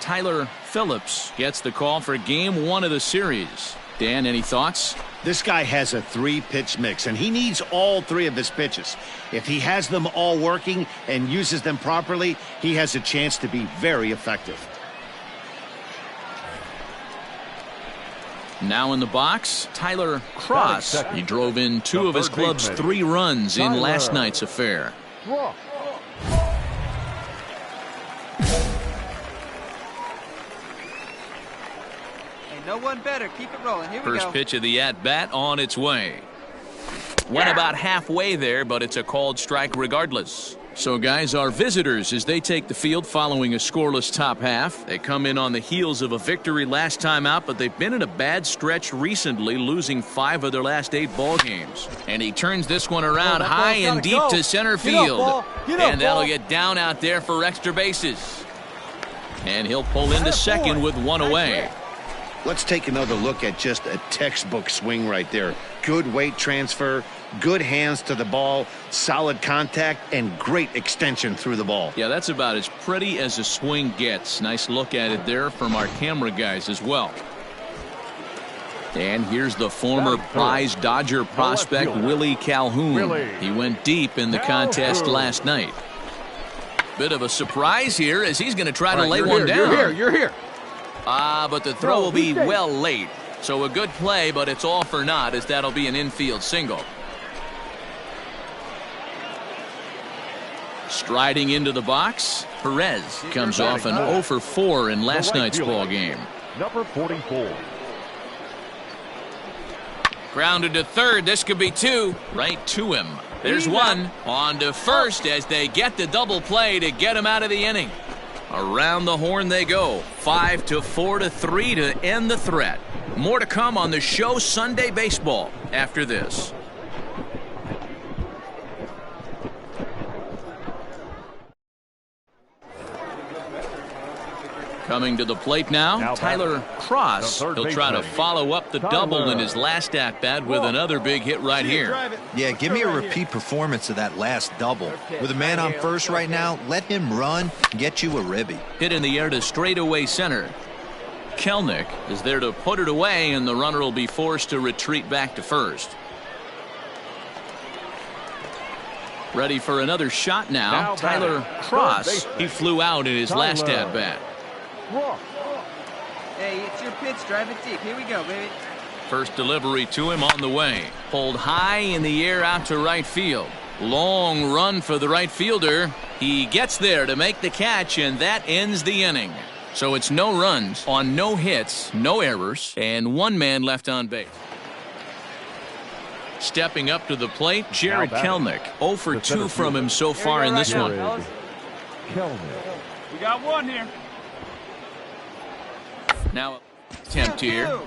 Tyler Phillips gets the call for game one of the series. Dan, any thoughts? This guy has a three-pitch mix, and he needs all three of his pitches. If he has them all working and uses them properly, he has a chance to be very effective. Now in the box, Tyler Cross. He drove in two of his club's 3 runs in last night's affair. No one better. Keep it rolling. Here we go. First pitch of the at-bat on its way. Went about halfway there, but it's a called strike regardless. So, guys, our visitors, as they take the field following a scoreless top half. They come in on the heels of a victory last time out, but they've been in a bad stretch recently, losing 5 of their last 8 ball games. And he turns this one around high and deep to center field. And that'll get down out there for extra bases. And he'll pull into second with 1 away. Let's take another look at just a textbook swing right there. Good weight transfer, good hands to the ball, solid contact, and great extension through the ball. Yeah, that's about as pretty as a swing gets. Nice look at it there from our camera guys as well. And here's the former prize Dodger prospect, Willie Calhoun. He went deep in the contest last night. Bit of a surprise here as he's going to try to lay one down. You're here. But the throw will be well late. So a good play, but it's all for naught as that'll be an infield single. Striding into the box, Perez comes off an 0 for 4 in last night's ball game. Number 44. Grounded to third. This could be 2. Right to him. There's 1. On to first as they get the double play to get him out of the inning. Around the horn they go. 5 to 4 to 3 to end the threat. More to come on the show Sunday Baseball after this. Coming to the plate now Tyler Cross. He'll try to follow up the double in his last at-bat with another big hit right here. Yeah, give me a repeat performance of that last double. With a man on first right now, let him run and get you a ribby. Hit in the air to straightaway center. Kelnick is there to put it away, and the runner will be forced to retreat back to first. Ready for another shot now Tyler Cross. He flew out in his last at-bat. Hey, it's your pitch. Drive it deep. Here we go, baby. First delivery to him on the way. Pulled high in the air out to right field. Long run for the right fielder. He gets there to make the catch, and that ends the inning. So it's no runs on no hits, no errors, and 1 man left on base. Stepping up to the plate, Jared Kelnick. 0 for 2 from him so far in this one. We got 1 here. Now attempt here.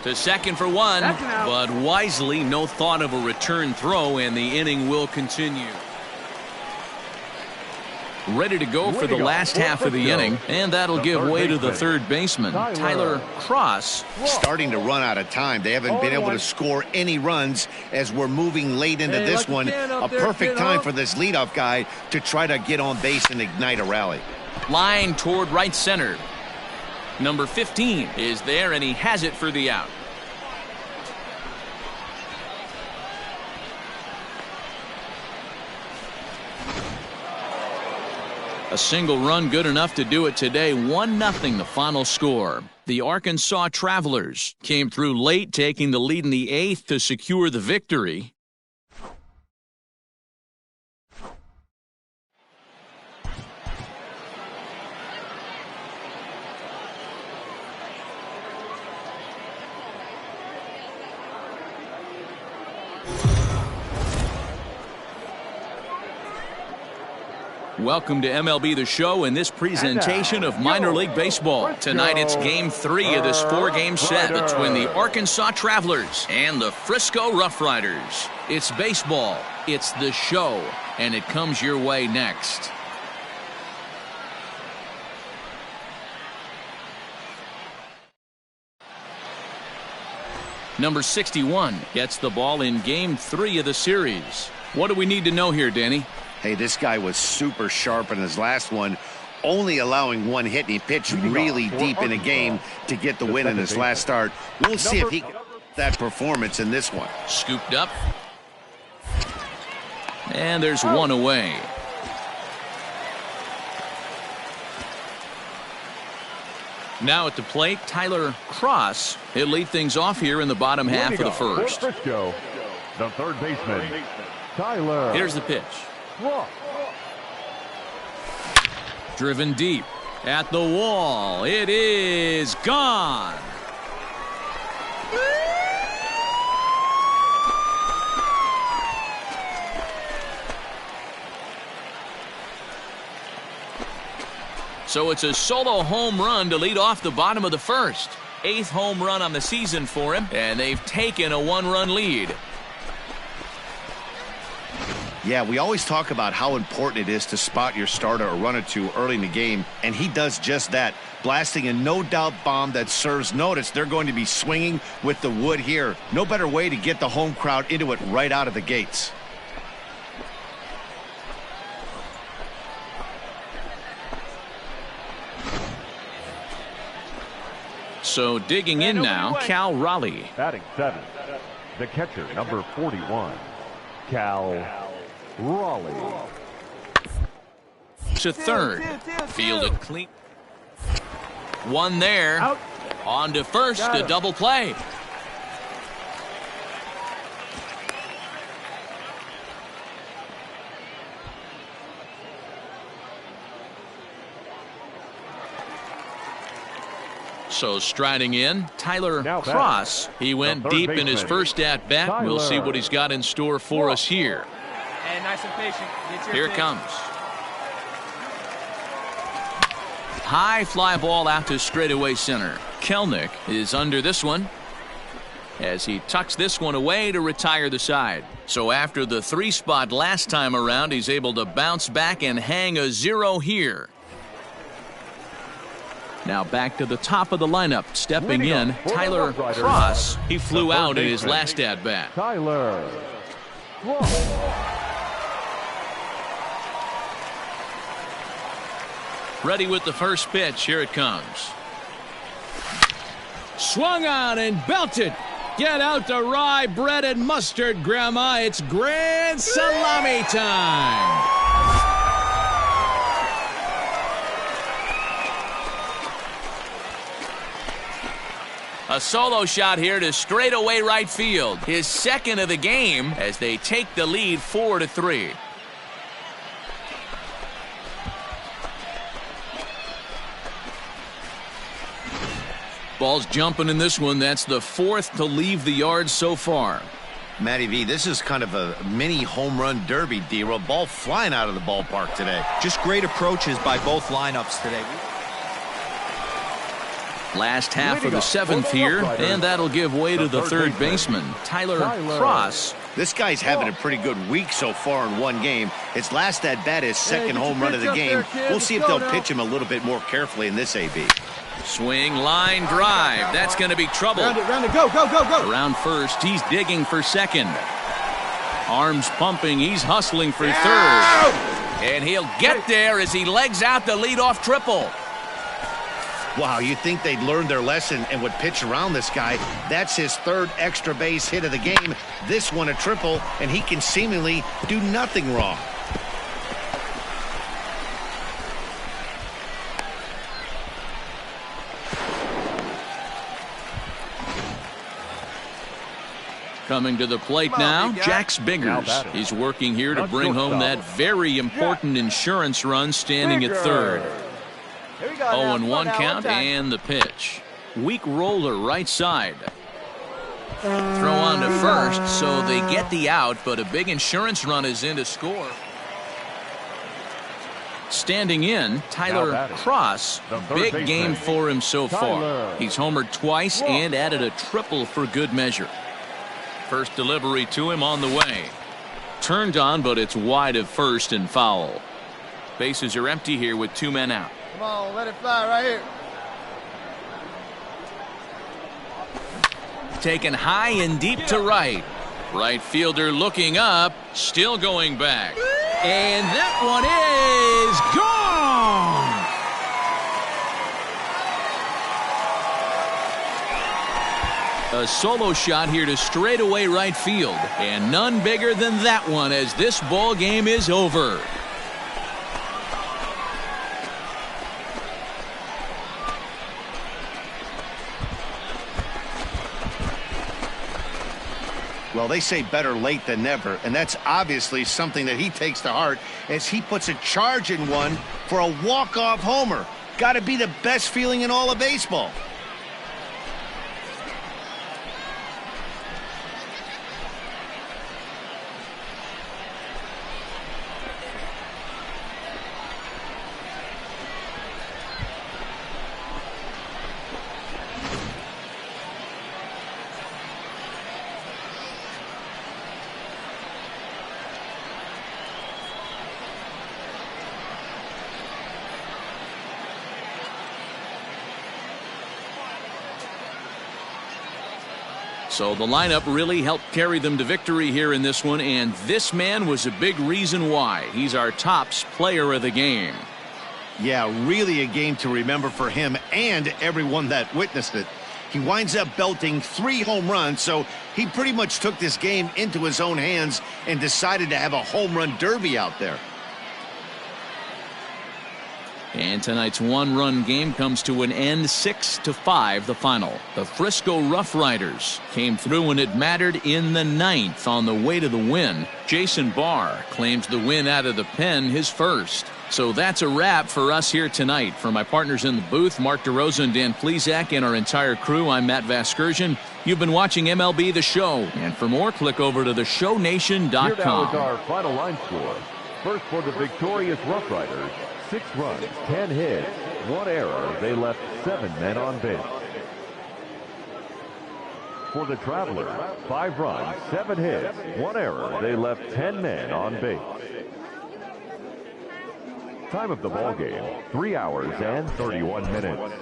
To second for 1, but wisely no thought of a return throw, and the inning will continue. Ready to go for the last half of the inning, and that'll give way to the third baseman, Tyler Cross. Starting to run out of time. They haven't been able to score any runs as we're moving late into this one. A perfect time for this leadoff guy to try to get on base and ignite a rally. Line toward right center. Number 15 is there, and he has it for the out. A single run good enough to do it today. 1-0 the final score. The Arkansas Travelers came through late, taking the lead in the 8th to secure the victory. Welcome to MLB The Show and this presentation of minor league baseball. Tonight it's game 3 of this 4-game set between the Arkansas Travelers and the Frisco Rough Riders. It's baseball, it's the show, and it comes your way next. Number 61 gets the ball in game 3 of the series. What do we need to know here, Danny? Hey, this guy was super sharp in his last one, only allowing 1 hit, and he pitched really deep in a game to get the win in his last start. We'll see if he can that performance in this one. Scooped up. And there's 1 away. Now at the plate, Tyler Cross. He'll lead things off here in the bottom half of the first. Frisco, the third baseman, Tyler. Here's the pitch. Driven deep at the wall. It is gone. So it's a solo home run to lead off the bottom of the first. 8th home run on the season for him, and they've taken a 1-run lead. Yeah, we always talk about how important it is to spot your starter a run or two early in the game, and he does just that, blasting a no-doubt bomb that serves notice. They're going to be swinging with the wood here. No better way to get the home crowd into it right out of the gates. So digging in now, Cal Raleigh. Batting 7th, the catcher, number 41, Cal Raleigh. To third. Fielded clean. 1 there. Out. On to first, a double play. So striding in, Tyler Cross. He went deep in his first at-bat. We'll see what he's got in store for us here. And nice and patient. Here it comes. High fly ball out to straightaway center. Kelnick is under this one as he tucks this one away to retire the side. So after the 3-spot last time around, he's able to bounce back and hang a 0 here. Now back to the top of the lineup. Stepping in, Tyler Cross. He flew out in his last at-bat. Tyler. Ready with the first pitch. Here it comes. Swung on and belted. Get out the rye bread and mustard, Grandma. It's grand salami time. A solo shot here to straightaway right field. His second of the game as they take the lead 4-3. Ball's jumping in this one. That's the 4th to leave the yard so far. Matty V, this is kind of a mini home run derby, D-Roll. Ball flying out of the ballpark today. Just great approaches by both lineups today. Last half of the 7th here, and that'll give way to the third baseman, Tyler Cross. This guy's having a pretty good week so far in one game. His last at-bat is second home run of the game. We'll see if they'll pitch him a little bit more carefully in this AB. Swing, line, drive. That's going to be trouble. Round it, go. Around first, he's digging for second. Arms pumping, he's hustling for third. And he'll get there as he legs out the leadoff triple. Wow, you'd think they'd learned their lesson and would pitch around this guy. That's his third extra base hit of the game. This one a triple, and he can seemingly do nothing wrong. Coming to the plate now, Jax Biggers. He's working here to bring home that very important insurance run, standing at third. 0-1 count and the pitch. Weak roller right side. Throw on to first, so they get the out, but a big insurance run is in to score. Standing in, Tyler Cross. Big game for him so far. He's homered twice and added a triple for good measure. First delivery to him on the way. Turned on, but it's wide of first and foul. Bases are empty here with 2 men out. Come on, let it fly right here. Taken high and deep to right. Right fielder looking up, still going back. And that one is gone! A solo shot here to straightaway right field. And none bigger than that one as this ball game is over. Well, they say better late than never, and that's obviously something that he takes to heart as he puts a charge in one for a walk-off homer. Got to be the best feeling in all of baseball. So the lineup really helped carry them to victory here in this one, and this man was a big reason why. He's our tops player of the game. Yeah, really a game to remember for him and everyone that witnessed it. He winds up belting 3 home runs, so he pretty much took this game into his own hands and decided to have a home run derby out there. And tonight's one-run game comes to an end, 6-5 the final. The Frisco Rough Riders came through when it mattered in the 9th on the way to the win. Jason Barr claims the win out of the pen, his first. So that's a wrap for us here tonight. For my partners in the booth, Mark DeRosa and Dan Plezak, and our entire crew, I'm Matt Vasgersian. You've been watching MLB The Show. And for more, click over to theshownation.com. Here now is our final line score. First for the victorious Rough Riders, 6 runs, 10 hits, 1 error. They left 7 men on base. For the Travelers, 5 runs, 7 hits, 1 error. They left 10 men on base. Time of the ball game, 3 hours and 31 minutes.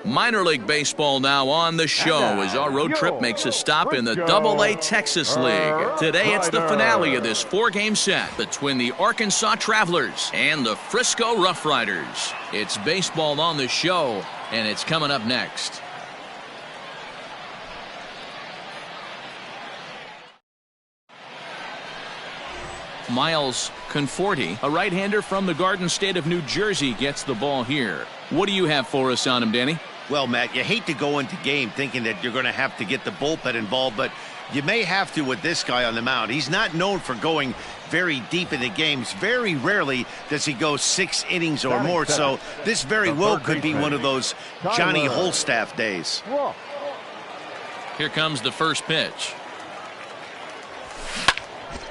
Minor League Baseball now on the show as our road trip makes a stop in the AA Texas League. Today it's the finale of this 4-game set between the Arkansas Travelers and the Frisco Rough Riders. It's baseball on the show, and it's coming up next. Miles Conforti, a right-hander from the Garden State of New Jersey, gets the ball here. What do you have for us on him, Danny? Well, Matt, you hate to go into game thinking that you're going to have to get the bullpen involved, but you may have to with this guy on the mound. He's not known for going very deep into games. Very rarely does he go 6 innings or more, so this very well could be one of those Johnny Holstaff days. Here comes the first pitch.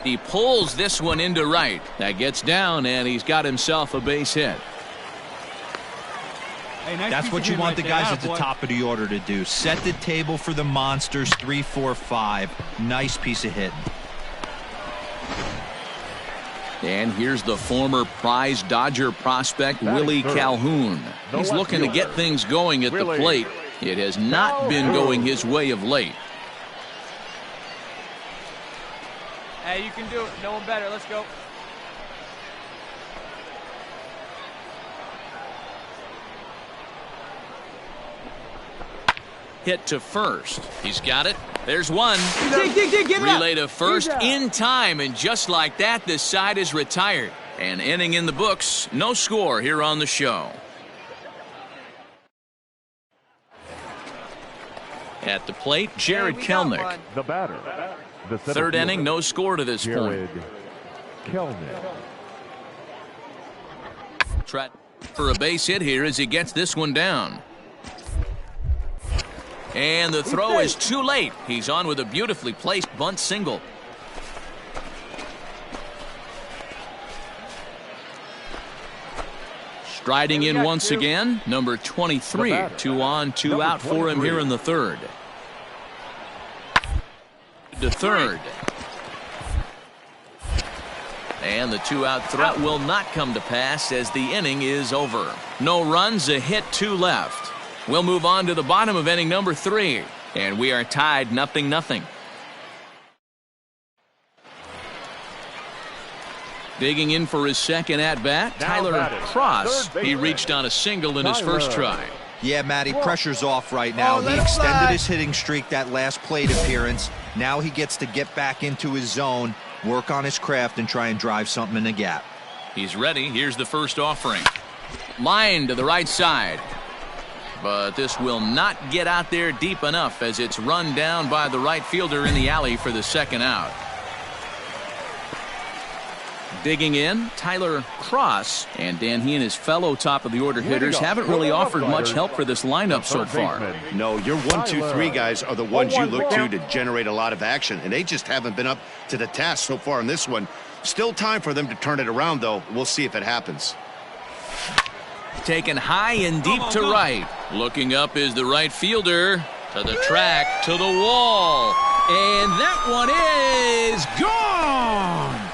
He pulls this one into right. That gets down, and he's got himself a base hit. Hey, nice. That's what you want the guys at the top of the order to do. Set the table for the monsters. 3, 4, 5. Nice piece of hitting. And here's the former prize Dodger prospect, Willie Calhoun. He's looking to get things going at the plate. It has not been going his way of late. Hey, you can do it. No one better. Let's go. Hit to first. He's got it. There's one. Dig, Relay to first in time, and just like that, this side is retired. An inning in the books. No score here on the show. At the plate, Jared Kelnick. The batter. The third inning, no score to this point. Kelnick. Try for a base hit here as he gets this one down. And the throw is too late. He's on with a beautifully placed bunt single. Striding in once again, number 23. 2 on, 2 out for him here in the third. To third. And the 2-out threat will not come to pass as the inning is over. No runs, a hit, 2 left. We'll move on to the bottom of inning number 3. And we are tied 0-0. Digging in for his second at-bat, Tyler Cross. He reached on a single in his first try. Yeah, Matty, pressure's off right now. He extended his hitting streak that last plate appearance. Now he gets to get back into his zone, work on his craft, and try and drive something in the gap. He's ready. Here's the first offering. Line to the right side. But this will not get out there deep enough as it's run down by the right fielder in the alley for the second out. Digging in, Tyler Cross. And Dan, he and his fellow top-of-the-order hitters haven't really offered much help for this lineup so far. No, your 1, 2, 3 guys are the ones you look to generate a lot of action, and they just haven't been up to the task so far in this one. Still time for them to turn it around, though. We'll see if it happens. Taken high and deep to right. Looking up is the right fielder. To the track, to the wall. And that one is gone.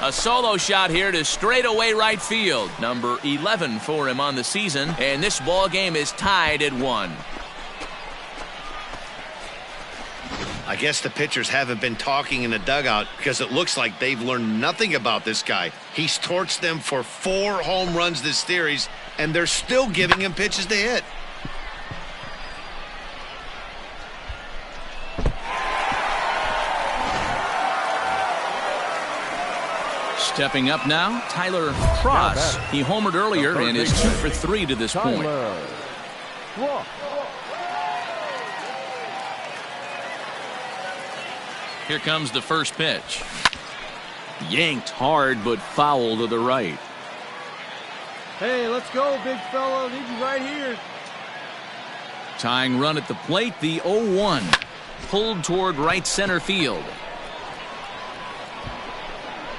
A solo shot here to straightaway right field. Number 11 for him on the season. And this ball game is tied at 1. I guess the pitchers haven't been talking in the dugout because it looks like they've learned nothing about this guy. He's torched them for 4 home runs this series, and they're still giving him pitches to hit. Stepping up now, Tyler Cross. He homered earlier and is 2 for 3 to this point. Here comes the first pitch. Yanked hard, but foul to the right. Hey, let's go, big fella. Need you right here. Tying run at the plate, the 0-1. Pulled toward right center field.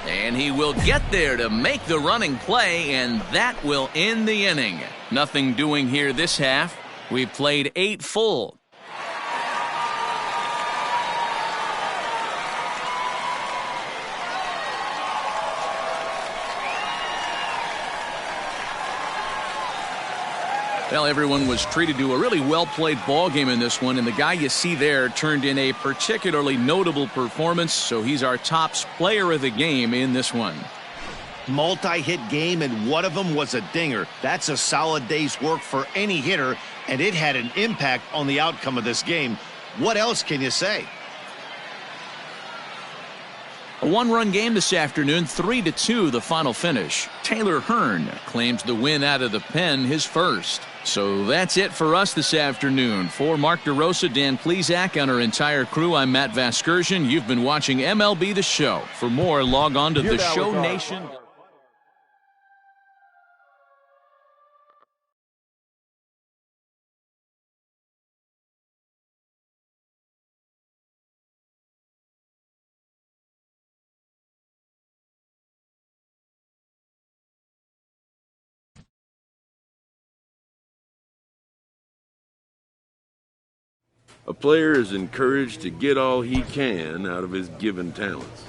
And he will get there to make the running play, and that will end the inning. Nothing doing here this half. We played 8 full. Well, everyone was treated to a really well-played ball game in this one, and the guy you see there turned in a particularly notable performance, so he's our top player of the game in this one. Multi-hit game, and one of them was a dinger. That's a solid day's work for any hitter, and it had an impact on the outcome of this game. What else can you say? A one-run game this afternoon, 3-2 the final finish. Taylor Hearn claims the win out of the pen, his first. So that's it for us this afternoon. For Mark DeRosa, Dan Plesac, and our entire crew, I'm Matt Vasgersian. You've been watching MLB The Show. For more, log on to The Show Nation. A player is encouraged to get all he can out of his given talents.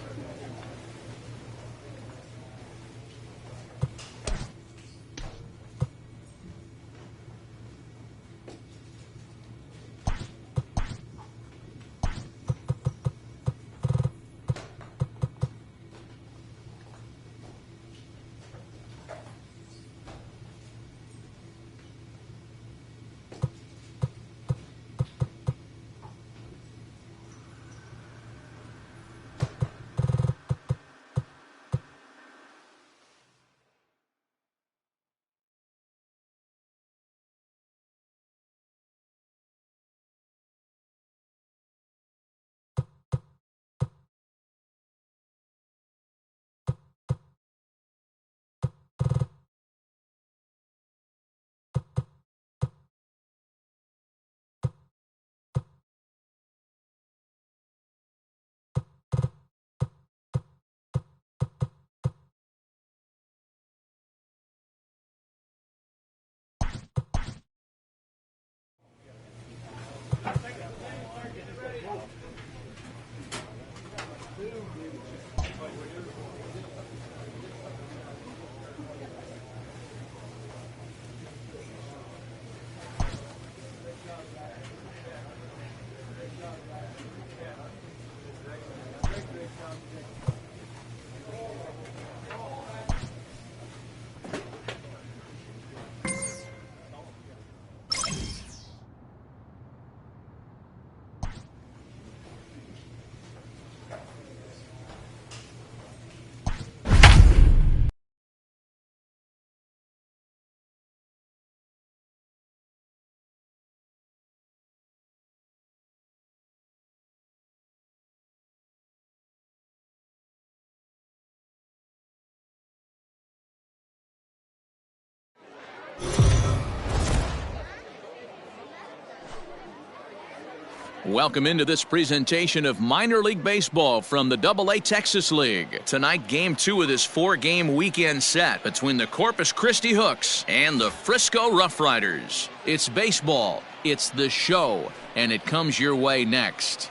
Welcome into this presentation of minor league baseball from the AA Texas League. Tonight, game 2 of this 4-game weekend set between the Corpus Christi Hooks and the Frisco Rough Riders. It's baseball, it's the show, and it comes your way next.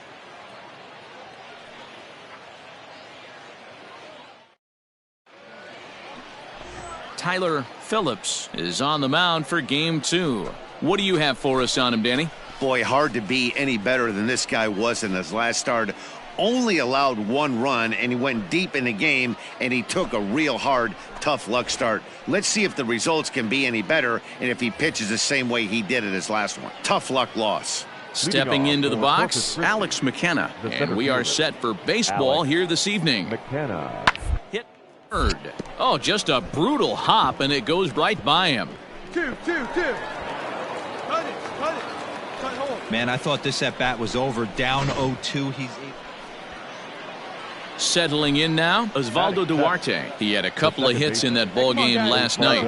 Tyler Phillips is on the mound for game 2. What do you have for us on him, Danny? Boy, hard to be any better than this guy was in his last start. Only allowed 1 run, and he went deep in the game, and he took a real hard, tough luck start. Let's see if the results can be any better and if he pitches the same way he did in his last one. Tough luck loss. Stepping into the box, Alex McKenna, and we are set for baseball here this evening. McKenna. Hit Oh, just a brutal hop, and it goes right by him. 2. Cut it. Cut home. Man, I thought this at-bat was over. Down 0-2. He's settling in now, Osvaldo Duarte. He had a couple of hits in that ball game last night.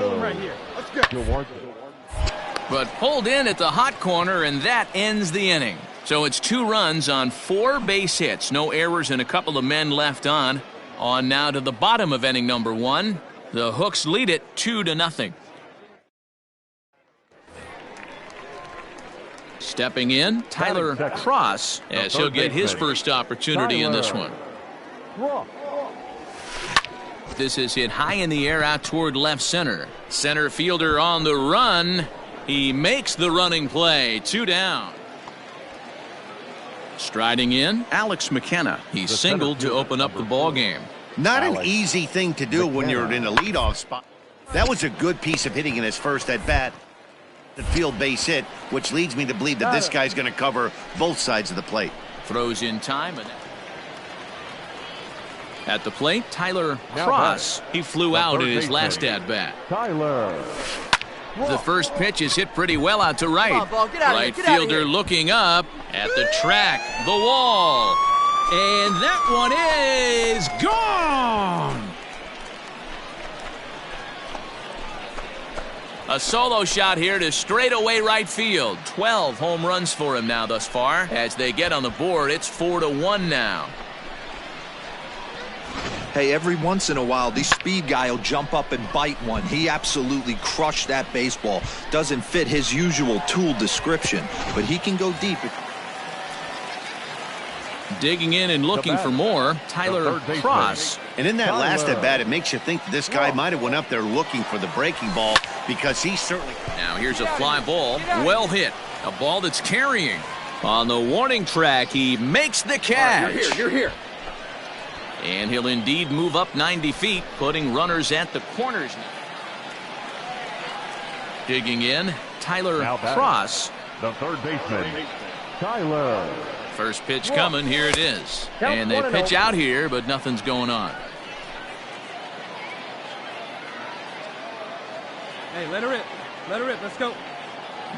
But pulled in at the hot corner, and that ends the inning. So it's 2 runs on 4 base hits. No errors and a couple of men left on. On now to the bottom of inning number 1. The Hooks lead it 2-0. Stepping in, Tyler Cross, as he'll get his first opportunity in this one. This is hit high in the air out toward left center. Center fielder on the run. He makes the running play. 2 down. Striding in, Alex McKenna. He singled to open up the ball game. Not an easy thing to do when you're in a leadoff spot. That was a good piece of hitting in his first at-bat. The field base hit, which leads me to believe that this guy's going to cover both sides of the plate. Throws in time. And at the plate, Tyler Cross. He flew out in his last at-bat. The first pitch is hit pretty well out to right. Right fielder looking up at the track, the wall. And that one is gone. A solo shot here to straightaway right field. 12 home runs for him now thus far. As they get on the board, it's 4-1 now. Hey, every once in a while, the speed guy will jump up and bite one. He absolutely crushed that baseball. Doesn't fit his usual tool description, but he can go deep. Digging in and looking for more, Tyler Cross. And in that last at-bat, it makes you think this guy might have went up there looking for the breaking ball, because he certainly... Now here's a fly ball, well hit. A ball that's carrying. On the warning track, he makes the catch. You're here. And he'll indeed move up 90 feet, putting runners at the corners now. Digging in, Tyler Cross. The third baseman, Tyler. First pitch coming, here it is. And they pitch out here, but nothing's going on. Hey, let her rip. Let's go.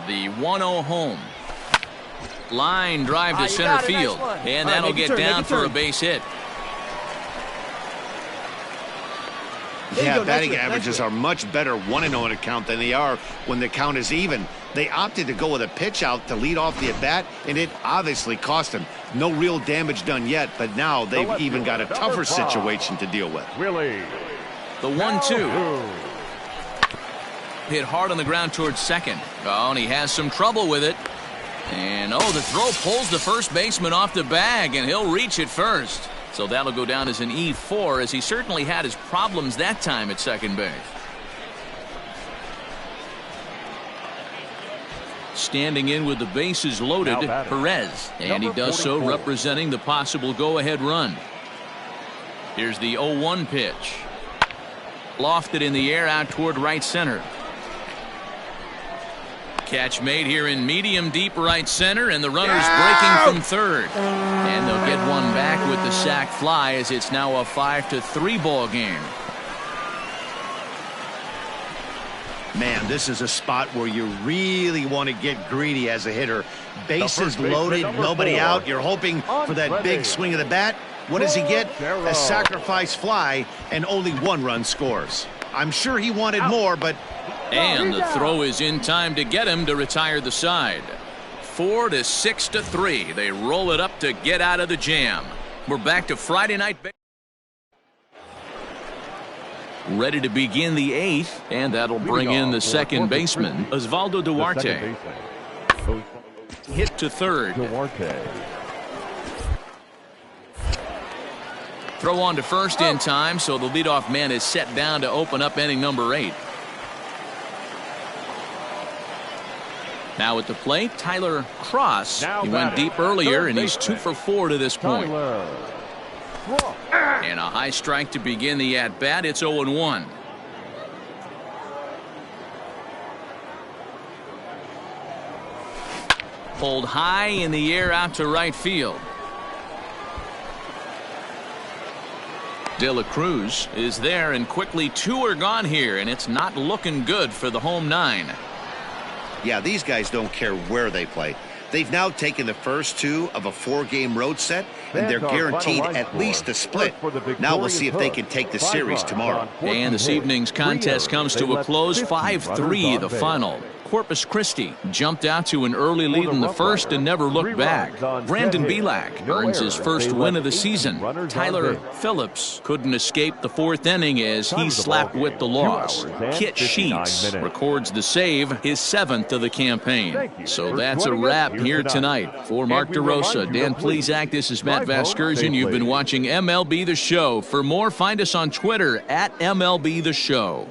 The 1-0 home. Line drive to center field. And that'll get down for a base hit. Yeah, batting averages are much better 1-0 in a count than they are when the count is even. They opted to go with a pitch out to lead off the at-bat, and it obviously cost them. No real damage done yet, but now they've even got a tougher situation to deal with. Willie. The 1-2. Hit hard on the ground towards second. Oh, and he has some trouble with it. And, oh, the throw pulls the first baseman off the bag, and he'll reach it first. So that'll go down as an E4, as he certainly had his problems that time at second base. Standing in with the bases loaded, Perez. And he does so representing the possible go-ahead run. Here's the 0-1 pitch. Lofted in the air out toward right center. Catch made here in medium deep right center, and the runner's breaking from third. And they'll get one back with the sac fly, as it's now a 5-3 ball game. Man, this is a spot where you really want to get greedy as a hitter. Bases loaded, nobody out. You're hoping for that big swing of the bat. What does he get? A sacrifice fly, and only 1 run scores. I'm sure he wanted more, but... And the throw is in time to get him to retire the side. 4-6-3. They roll it up to get out of the jam. We're back to Friday night. Ready to begin the 8th, and that'll bring in the second baseman, Osvaldo Duarte. Hit to third. Throw on to first in time, so the leadoff man is set down to open up inning number 8. Now at the plate, Tyler Cross. He went deep earlier, and he's 2 for 4 to this point. And a high strike to begin the at-bat. It's 0-1. Pulled high in the air out to right field. De La Cruz is there, and quickly 2 are gone here, and it's not looking good for the home 9. Yeah, these guys don't care where they play. They've now taken the first 2 of a 4-game road set, and they're guaranteed at least a split. Now we'll see if they can take the series tomorrow. And this evening's contest comes to a close, 5-3 the final. Corpus Christi jumped out to an early lead in the first and never looked back. Brandon Belak earns his first win of the season. Tyler Phillips couldn't escape the 4th inning as he slapped with the loss. Kit Sheets records the save, his 7th of the campaign. So that's a wrap here tonight. For Mark DeRosa, Dan Plesac, this is Matt Vasgersian. You've been watching MLB The Show. For more, find us on Twitter at MLB The Show.